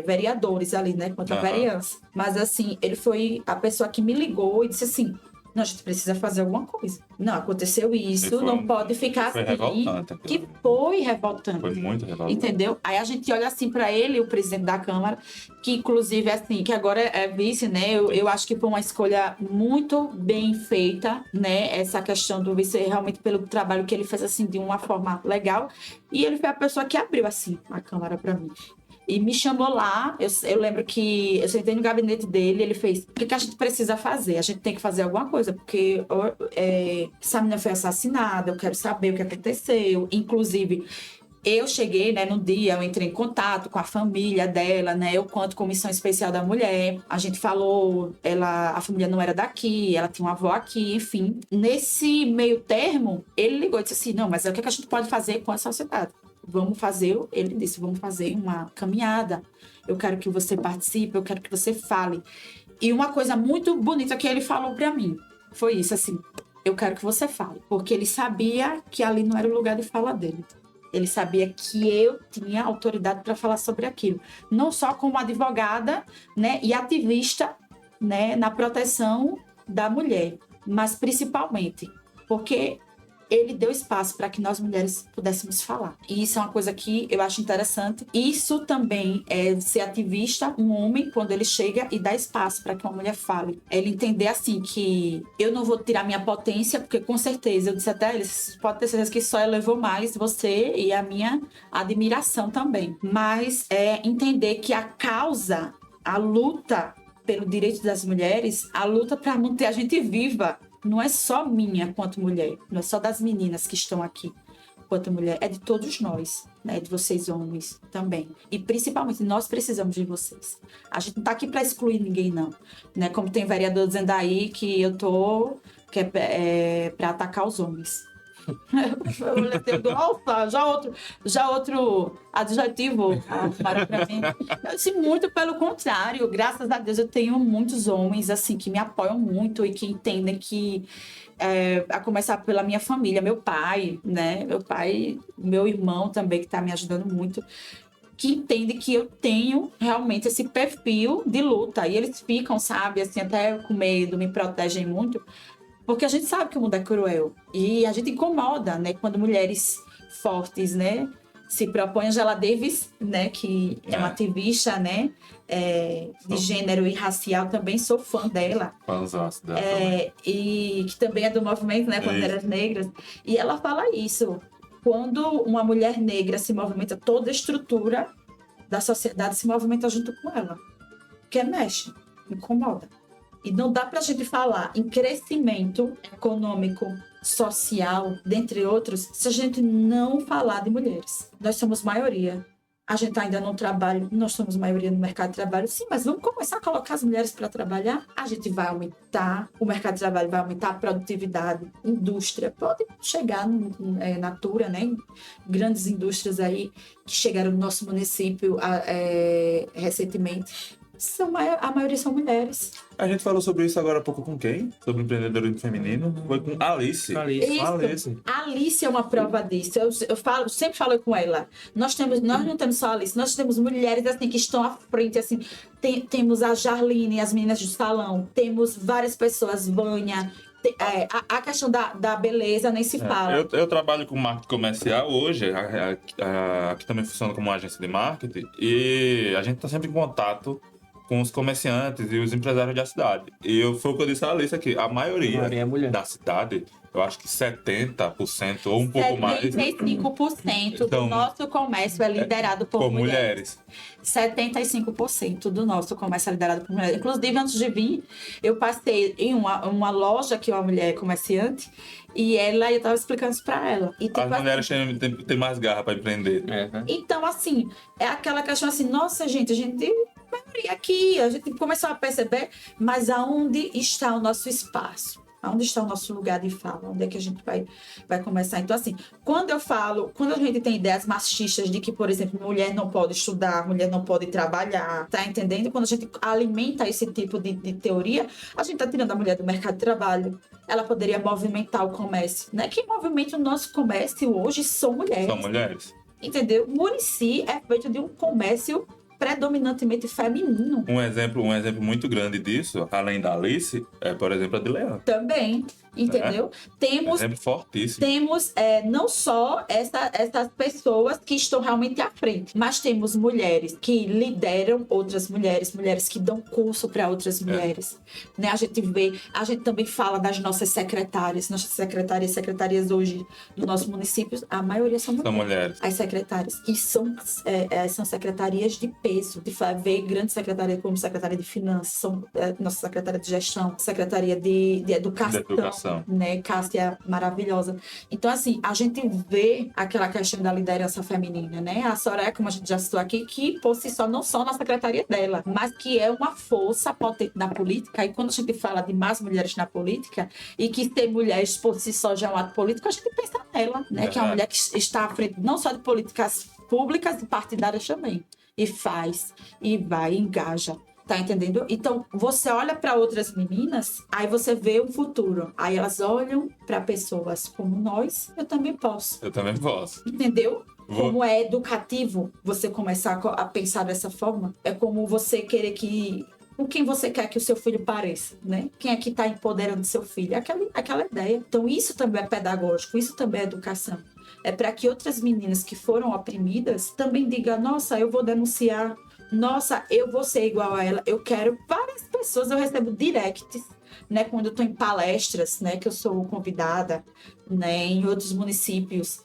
vereadores ali, né? Quanto a vereança, mas, assim, ele foi a pessoa que me ligou e disse assim, não, a gente precisa fazer alguma coisa. Não, aconteceu isso, não pode ficar
foi
assim.
Revoltante,
que foi revoltante.
Foi muito revoltante.
Entendeu? Aí a gente olha assim pra ele, o presidente da Câmara, que inclusive assim, que agora é vice, né? Eu acho que foi uma escolha muito bem feita, né? Essa questão do vice, realmente pelo trabalho que ele fez assim, de uma forma legal. E ele foi a pessoa que abriu assim a Câmara pra mim. E me chamou lá, eu lembro que eu sentei no gabinete dele, ele fez, o que a gente precisa fazer? A gente tem que fazer alguma coisa, porque essa menina foi assassinada, eu quero saber o que aconteceu. Inclusive, eu cheguei, né, no dia, eu entrei em contato com a família dela, né, eu quanto Comissão Especial da Mulher, a gente falou, a família não era daqui, ela tinha uma avó aqui, enfim. Nesse meio termo, ele ligou e disse assim, não, mas o que a gente pode fazer com a sociedade? Ele disse, vamos fazer uma caminhada, eu quero que você participe, eu quero que você fale. E uma coisa muito bonita que ele falou pra mim, foi isso, assim, eu quero que você fale, porque ele sabia que ali não era o lugar de fala dele. Ele sabia que eu tinha autoridade para falar sobre aquilo, não só como advogada, né, e ativista, né, na proteção da mulher, mas principalmente porque ele deu espaço para que nós mulheres pudéssemos falar. E isso é uma coisa que eu acho interessante. Isso também é ser ativista, um homem, quando ele chega e dá espaço para que uma mulher fale. Ele entender assim que eu não vou tirar minha potência, porque com certeza, eu disse até a ele, pode ter certeza que só elevou mais você e a minha admiração também. Mas é entender que a causa a luta pelo direito das mulheres, a luta para manter a gente viva, não é só minha quanto mulher, não é só das meninas que estão aqui quanto mulher, é de todos nós, né? De vocês homens também. E principalmente nós precisamos de vocês. A gente não tá aqui para excluir ninguém, não. Né? Como tem vereador dizendo aí que eu tô para atacar os homens. Nossa, já outro adjetivo para mim. Eu disse muito pelo contrário. Graças a Deus eu tenho muitos homens assim que me apoiam muito e que entendem que a começar pela minha família, meu pai, né? Meu pai, meu irmão também que está me ajudando muito, que entende que eu tenho realmente esse perfil de luta e eles ficam, sabe, assim até com medo, me protegem muito. Porque a gente sabe que o mundo é cruel e a gente incomoda, né? Quando mulheres fortes, né? Se propõem. Angela Davis, né? Que é uma ativista, né? De gênero e racial, também sou fã dela.
Fãzaço dela também.
E que também é do movimento, né? Bandeiras Negras. E ela fala isso. Quando uma mulher negra se movimenta, toda a estrutura da sociedade se movimenta junto com ela. Porque mexe, incomoda. E não dá para a gente falar em crescimento econômico, social, dentre outros, se a gente não falar de mulheres. Nós somos maioria. A gente ainda não trabalha, nós somos maioria no mercado de trabalho, sim, mas vamos começar a colocar as mulheres para trabalhar. A gente vai aumentar, o mercado de trabalho vai aumentar a produtividade, indústria, pode chegar na Natura, né? Grandes indústrias aí que chegaram no nosso município recentemente. A maioria são mulheres.
A gente falou sobre isso agora há pouco com quem? Sobre empreendedorismo feminino. Foi com Alice.
Alice é uma prova disso. Eu sempre falo com ela. Nós não temos só a Alice, nós temos mulheres assim, que estão à frente. Assim, temos a Jarline, as meninas do salão, temos várias pessoas, Vânia. A questão da beleza nem se fala.
Eu trabalho com marketing comercial hoje, aqui também funciona como uma agência de marketing, e a gente está sempre em contato com os comerciantes e os empresários da cidade. E foi o que eu disse à Alice aqui, a maioria
é mulher.
da cidade, eu acho que 70% ou um pouco mais...
75% do nosso comércio é liderado por mulheres. 75% do nosso comércio é liderado por mulheres. Inclusive, antes de vir, eu passei em uma loja que é uma mulher comerciante e eu estava explicando isso para ela. E,
as mulheres têm mais garra para empreender.
Então, assim, é aquela questão assim, nossa, gente, aqui, a gente começou a perceber, mas aonde está o nosso espaço? Aonde está o nosso lugar de fala? Onde é que a gente vai começar? Então, assim, quando a gente tem ideias machistas de que, por exemplo, mulher não pode estudar, mulher não pode trabalhar, tá entendendo? Quando a gente alimenta esse tipo de teoria, a gente tá tirando a mulher do mercado de trabalho. Ela poderia movimentar o comércio, né? Quem movimenta o nosso comércio hoje são mulheres.
São mulheres.
Entendeu? Murici é feito de um comércio predominantemente feminino.
Um exemplo muito grande disso, além da Alice, é, por exemplo, a de Leão.
Também, entendeu? Temos
exemplo fortíssimo.
Temos não só essas pessoas que estão realmente à frente, mas temos mulheres que lideram outras mulheres, mulheres que dão curso para outras mulheres. Né? A gente também fala das nossas secretárias secretarias hoje do nosso município, a maioria são mulheres. As secretárias, que são secretarias de peso, de ver grandes secretarias como secretaria de finanças, nossa secretária de gestão, secretaria de educação, né? Cássia maravilhosa. Então, assim, a gente vê aquela questão da liderança feminina, né? A Soraya, como a gente já citou aqui, que por si só, não só na secretaria dela, mas que é uma força potente na política. E quando a gente fala de mais mulheres na política, e que ter mulheres por si só já é um ato político, a gente pensa nela, né? Que é uma mulher que está à frente não só de políticas públicas e partidárias também. E faz, e vai, engaja. Tá entendendo? Então, você olha para outras meninas, aí você vê o futuro. Aí elas olham para pessoas como nós, eu também posso.
Eu também posso.
Entendeu? Como é educativo você começar a pensar dessa forma. É como você querer com quem você quer que o seu filho pareça, né? Quem é que está empoderando seu filho? Aquela ideia. Então, isso também é pedagógico, isso também é educação. É para que outras meninas que foram oprimidas também digam, nossa, eu vou denunciar, nossa, eu vou ser igual a ela. Eu quero várias pessoas, eu recebo directs, né, quando eu estou em palestras, né, que eu sou convidada, né, em outros municípios.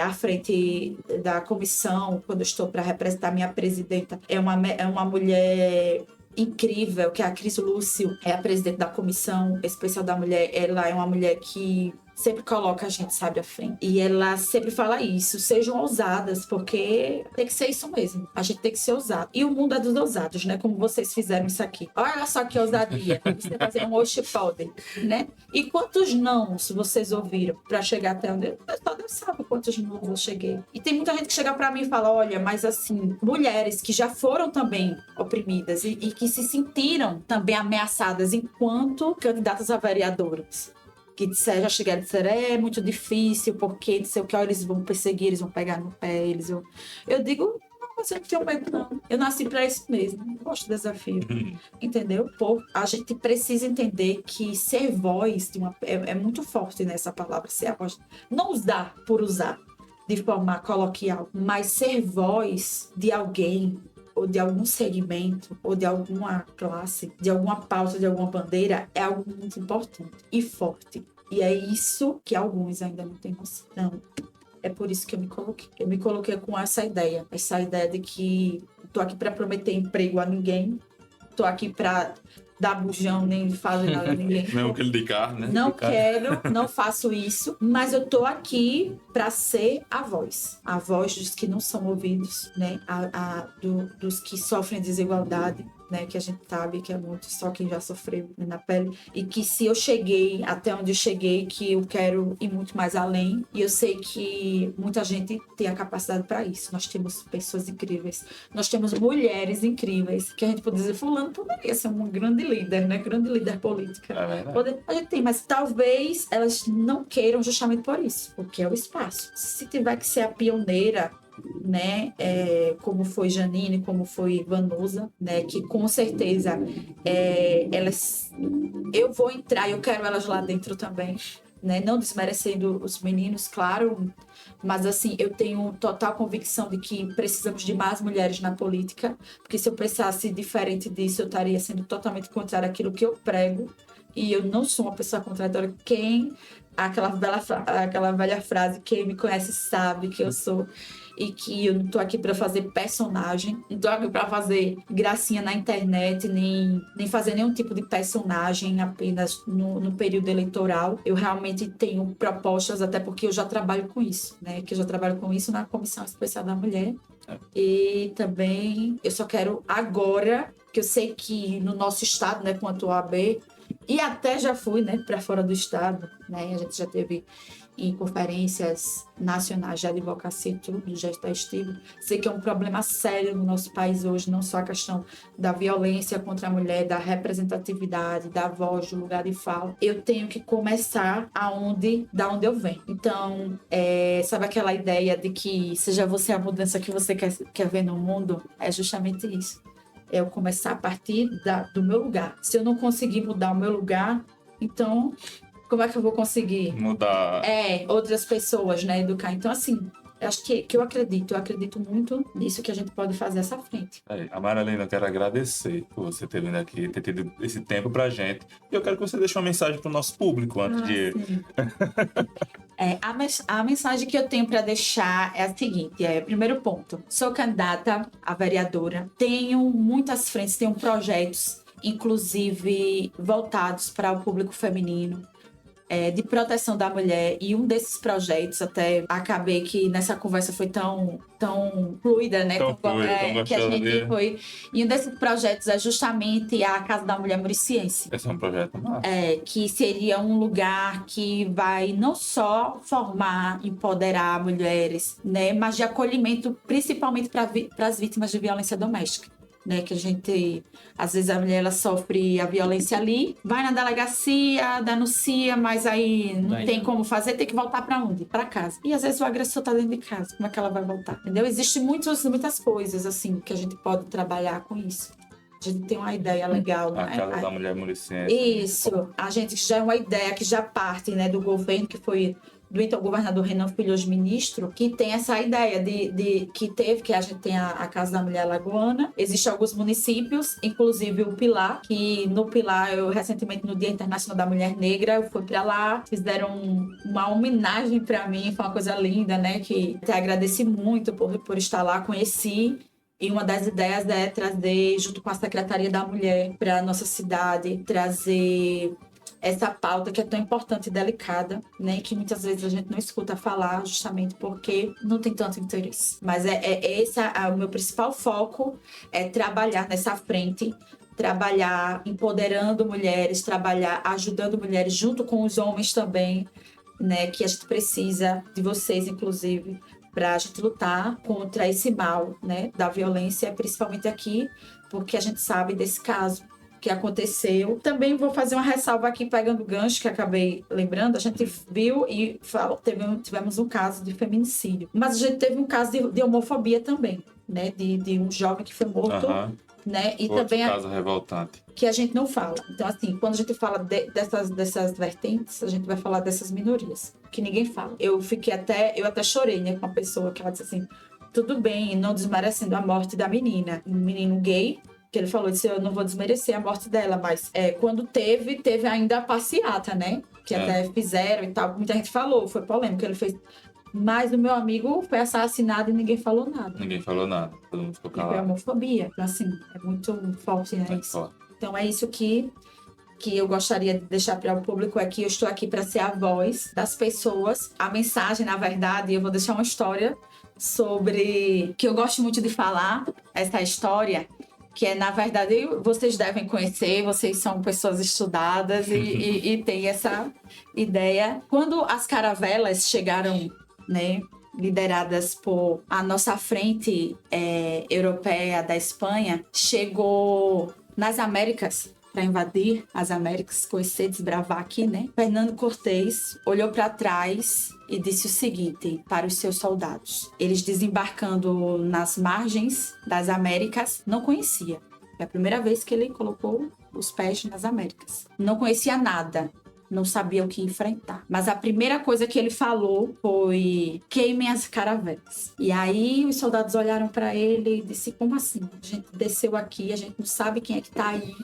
à frente da comissão, quando eu estou para representar minha presidenta, é uma mulher incrível, que é a Cris Lúcio, é a presidente da Comissão Especial da Mulher. Ela é uma mulher que sempre coloca a gente, sabe, à frente. E ela sempre fala isso, sejam ousadas, porque tem que ser isso mesmo. A gente tem que ser ousado. E o mundo é dos ousados, né? Como vocês fizeram isso aqui. Olha só que ousadia. Você fazer um hoje pode, né? E quantos nãos vocês ouviram pra chegar até onde... Só Deus sabe quantos nãos eu cheguei. E tem muita gente que chega pra mim e fala, olha, mas assim, mulheres que já foram também oprimidas e que se sentiram também ameaçadas enquanto candidatas a vereadoras. Que já chegaram e disseram, é muito difícil, porque não sei o que, eles vão perseguir, eles vão pegar no pé, Eu digo, não, você não tem medo, não. Eu nasci pra isso mesmo, não gosto de desafio. Entendeu? A gente precisa entender que ser voz é muito forte nessa palavra, ser a voz. Não usar por usar, de forma coloquial, mas ser voz de alguém, ou de algum segmento, ou de alguma classe, de alguma pauta, de alguma bandeira, é algo muito importante e forte. E é isso que alguns ainda não têm noção. Então, é por isso que eu me coloquei. Eu me coloquei com essa ideia de que tô aqui para prometer emprego a ninguém, tô aqui para dar bujão, nem fazer nada a ninguém.
Não aquele de carne, né?
Não quero, não faço isso, mas eu tô aqui para ser a voz dos que não são ouvidos, né? Dos que sofrem desigualdade, né? Que a gente sabe que é muito só quem já sofreu, né, na pele. E que se eu cheguei até onde eu cheguei, que eu quero ir muito mais além. E eu sei que muita gente tem a capacidade para isso. Nós temos pessoas incríveis, nós temos mulheres incríveis, que a gente pode dizer, fulano poderia ser um grande líder, né? Grande líder política. A gente tem, mas talvez elas não queiram justamente por isso, porque é o espaço. Se tiver que ser a pioneira, né, como foi Janine, como foi Vanusa, né, que com certeza eu vou entrar, eu quero elas lá dentro também, né, não desmerecendo os meninos, claro, mas assim, eu tenho total convicção de que precisamos de mais mulheres na política, porque se eu pensasse diferente disso, eu estaria sendo totalmente contrária àquilo que eu prego, e eu não sou uma pessoa contraditória. Aquela velha frase, quem me conhece sabe que eu sou, e que eu não tô aqui para fazer personagem, não tô aqui para fazer gracinha na internet, nem fazer nenhum tipo de personagem apenas no período eleitoral. Eu realmente tenho propostas, até porque eu já trabalho com isso, né? Que eu já trabalho com isso na Comissão Especial da Mulher. E também eu só quero agora, que eu sei que no nosso estado, né, quanto ao OAB, e até já fui, né, para fora do estado, né? A gente já teve em conferências nacionais de advocacia e tudo, já estive. Sei que é um problema sério no nosso país hoje, não só a questão da violência contra a mulher, da representatividade, da voz, do lugar de fala. Eu tenho que começar da onde eu venho. Então, sabe aquela ideia de que seja você a mudança que você quer ver no mundo? É justamente isso. É eu começar a partir do meu lugar. Se eu não conseguir mudar o meu lugar, então como é que eu vou conseguir
mudar
outras pessoas, né, educar? Então, assim, acho que eu acredito muito nisso que a gente pode fazer essa frente.
A Marilena, eu quero agradecer por você ter vindo aqui, ter tido esse tempo pra gente. E eu quero que você deixe uma mensagem pro nosso público antes de...
A mensagem que eu tenho para deixar é a seguinte, primeiro ponto, sou candidata a vereadora, tenho muitas frentes, tenho projetos, inclusive voltados para o público feminino, de proteção da mulher, e um desses projetos, até acabei que nessa conversa foi tão fluida, né?
Tão
que a gente foi. E um desses projetos é justamente a Casa da Mulher Muriciense.
Esse é um projeto massa.
Que seria um lugar que vai não só formar, empoderar mulheres, né? Mas de acolhimento, principalmente para as vítimas de violência doméstica. Né, que a gente, às vezes a mulher ela sofre a violência ali, vai na delegacia, denuncia, mas aí não tem como fazer, tem que voltar para onde? Para casa. E às vezes o agressor tá dentro de casa, como é que ela vai voltar? Entendeu? Existem muitas coisas assim que a gente pode trabalhar com isso. A gente tem uma ideia legal,
A
né?
Casa da Mulher Muriciense.
Isso. A gente já é uma ideia que já parte, né, do governo, que foi do então governador Renan Filho, hoje ministro, que tem essa ideia que a gente tem a Casa da Mulher Alagoana. Existem alguns municípios, inclusive o Pilar, que no Pilar, eu recentemente, no Dia Internacional da Mulher Negra, eu fui pra lá, fizeram uma homenagem pra mim, foi uma coisa linda, né? Que até agradeci muito por estar lá, conheci. E uma das ideias é trazer, junto com a Secretaria da Mulher, para a nossa cidade, trazer essa pauta que é tão importante e delicada, né? Que muitas vezes a gente não escuta falar, justamente porque não tem tanto interesse. Mas esse o meu principal foco, é trabalhar nessa frente, trabalhar empoderando mulheres, trabalhar ajudando mulheres junto com os homens também, né? Que a gente precisa de vocês, inclusive, para a gente lutar contra esse mal, né, da violência, principalmente aqui, porque a gente sabe desse caso que aconteceu. Também vou fazer uma ressalva aqui, pegando o gancho que acabei lembrando. A gente viu e tivemos um caso de feminicídio, mas a gente teve um caso de homofobia também, né, de um jovem que foi morto. Né? E
outro
também
caso revoltante.
Que a gente não fala. Então, assim, quando a gente fala dessas vertentes, a gente vai falar dessas minorias, que ninguém fala. Eu até chorei, né, com uma pessoa que ela disse assim, tudo bem, não desmerecendo a morte da menina. Um menino gay, que ele falou, disse, eu não vou desmerecer a morte dela, mas quando teve ainda a passeata, né? Que até fizeram e tal. Muita gente falou, foi polêmico, ele fez. Mas o meu amigo foi assassinado e ninguém falou nada.
Ninguém falou nada, todo mundo ficou calado.
Foi homofobia. Então, assim, é muito forte, né?
É forte.
Então, é isso que eu gostaria de deixar para o público, é que eu estou aqui para ser a voz das pessoas. A mensagem, na verdade, eu vou deixar uma história sobre... que eu gosto muito de falar, essa história, que é, na verdade, vocês devem conhecer, vocês são pessoas estudadas e têm essa ideia. Quando as caravelas chegaram, né, lideradas por a nossa frente europeia da Espanha, chegou nas Américas para invadir as Américas, conhecer, desbravar aqui, né? Fernando Cortés olhou para trás e disse o seguinte para os seus soldados. Eles desembarcando nas margens das Américas, não conhecia. É a primeira vez que ele colocou os pés nas Américas. Não conhecia nada. Não sabia o que enfrentar. Mas a primeira coisa que ele falou foi: queimem as caravelas. E aí os soldados olharam para ele e disse: como assim? A gente desceu aqui, a gente não sabe quem é que tá aí,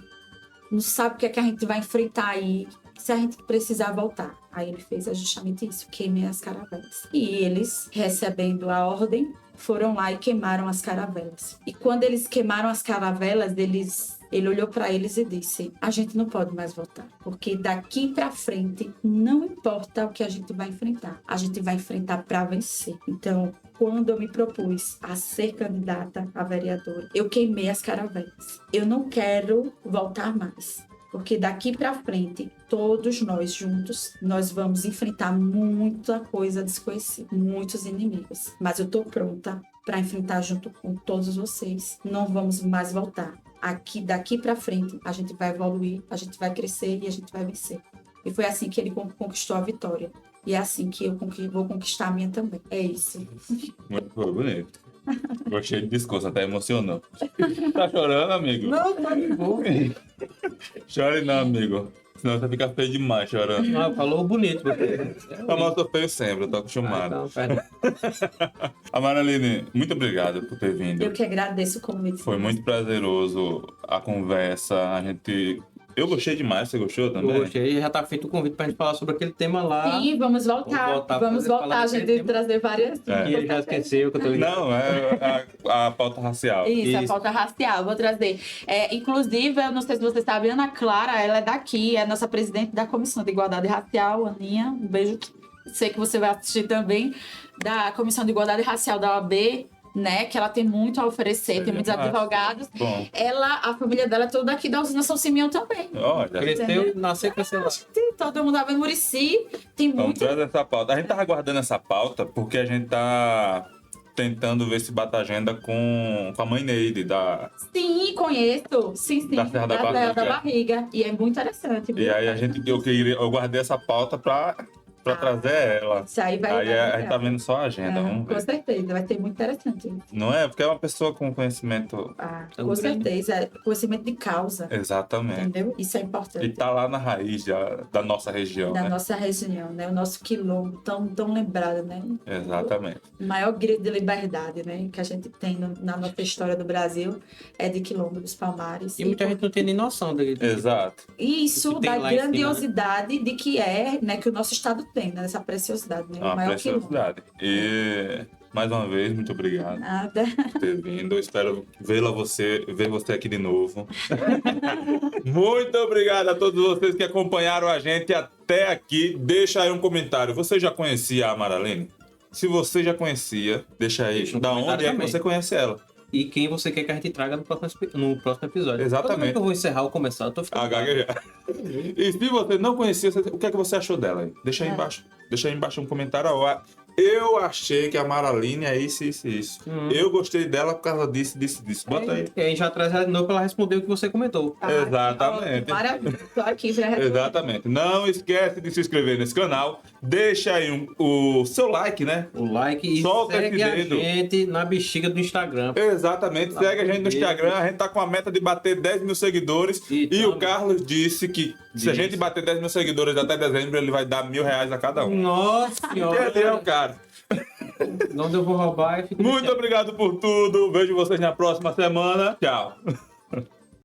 não sabe o que é que a gente vai enfrentar aí, se a gente precisar voltar. Aí ele fez justamente isso: queimem as caravelas. E eles, recebendo a ordem, foram lá e queimaram as caravelas. E quando eles queimaram as caravelas, ele olhou para eles e disse: a gente não pode mais voltar, porque daqui para frente não importa o que a gente vai enfrentar, a gente vai enfrentar para vencer. Então, quando eu me propus a ser candidata a vereadora, eu queimei as caravelas. Eu não quero voltar mais, porque daqui para frente, todos nós juntos, nós vamos enfrentar muita coisa desconhecida, muitos inimigos. Mas eu tô pronta para enfrentar junto com todos vocês. Não vamos mais voltar. Daqui para frente, a gente vai evoluir, a gente vai crescer e a gente vai vencer. E foi assim que ele conquistou a vitória. E é assim que eu vou conquistar a minha também. É isso.
Muito bonito. Gostei do discurso, até emocionou. Tá chorando, amigo?
Não, tá de boa.
Chore não, amigo. Senão você fica feio demais chorando.
Ah, falou bonito.
Mas eu sou feio sempre, eu tô acostumado.
Então, pera.
Maraline, muito obrigado por ter vindo.
Eu que agradeço o convite.
Foi muito prazeroso a conversa. Eu gostei demais, você gostou também?
Eu gostei, já tá feito o convite pra gente falar sobre aquele tema lá.
Sim, vamos voltar. Vamos voltar, a gente trazer várias.
E ele já esqueceu que eu tô ligado.
Não, é a pauta racial.
Isso, a pauta racial, vou trazer. Inclusive, eu não sei se você sabe, Ana Clara, ela é daqui, é a nossa presidente da Comissão de Igualdade Racial, Aninha, um beijo. Sei que você vai assistir também, da Comissão de Igualdade Racial da OAB, né, que ela tem muito a oferecer, tem muitos advogados.
Bom.
A família dela é toda daqui da usina São Simeão também.
Olha,
Cresceu, nasceu e cresceu lá.
Todo mundo tá vendo Murici, tem
vamos
muito.
trazer essa pauta. A gente tava aguardando essa pauta porque a gente tá tentando ver se bata agenda com a mãe Neide da...
Sim, conheço. Sim,
Da Serra da
Barriga. E é muito interessante.
E aí eu guardei essa pauta pra pra trazer ela.
Isso aí vai
Aí
dar
a gente tá vendo só a agenda, vamos
com
ver.
certeza, vai ser muito interessante.
Não é? Porque é uma pessoa com conhecimento.
É
Com
um
certeza, conhecimento de causa,
Exatamente.
entendeu? Isso é
E
importante.
tá lá na raiz da nossa região,
Da
né?
nossa região, né? O nosso quilombo, tão lembrado, né?
Exatamente.
O maior grito de liberdade, né? Que a gente tem na nossa história do Brasil é de Quilombo dos Palmares.
E muita gente não tem nem noção
Exato.
E isso
O que tem
da
lá em cima, né?
grandiosidade de que é, né? Que o nosso estado tem, né? Essa preciosidade, né?
É uma
o maior quilombo.
preciosidade. E mais uma vez, muito obrigado
Nada.
por ter vindo. Eu espero ver você aqui de novo. Muito obrigado a todos vocês que acompanharam a gente até aqui. Deixa aí um comentário. Você já conhecia a Maraline? Se você já conhecia, deixa aí.
Deixa um
Da
comentário
onde é que
também.
você conhece ela?
E quem você quer que a gente traga no próximo episódio.
Exatamente.
Toda vez que eu vou encerrar ou começar, eu tô ficando...
A gaguejar. E se você não conhecia, o que é que você achou dela aí? Deixa aí embaixo. Deixa aí embaixo um comentário. Ó, eu achei que a Maraline é isso, isso, isso. Eu gostei dela por causa disso, disso, disso. Bota aí.
E a gente já traz ela de novo pra ela responder o que você comentou.
Exatamente.
Maravilha. Tô aqui pra responder.
Exatamente. Não esquece de se inscrever nesse canal. Deixa aí o seu like, né?
O like e
Solta
segue
esse
a
dedo.
gente na bexiga do Instagram.
Exatamente. Segue a gente no Instagram. A gente tá com a meta de bater 10 mil seguidores.
E
E o
tamo.
Carlos disse que se a
Disse.
gente bater 10 mil seguidores até dezembro, ele vai dar R$1.000 a cada um.
Nossa
Porque
senhora.
ele é o cara.
Onde eu vou roubar e fico
Muito obrigado por tudo. Vejo vocês na próxima semana. Tchau.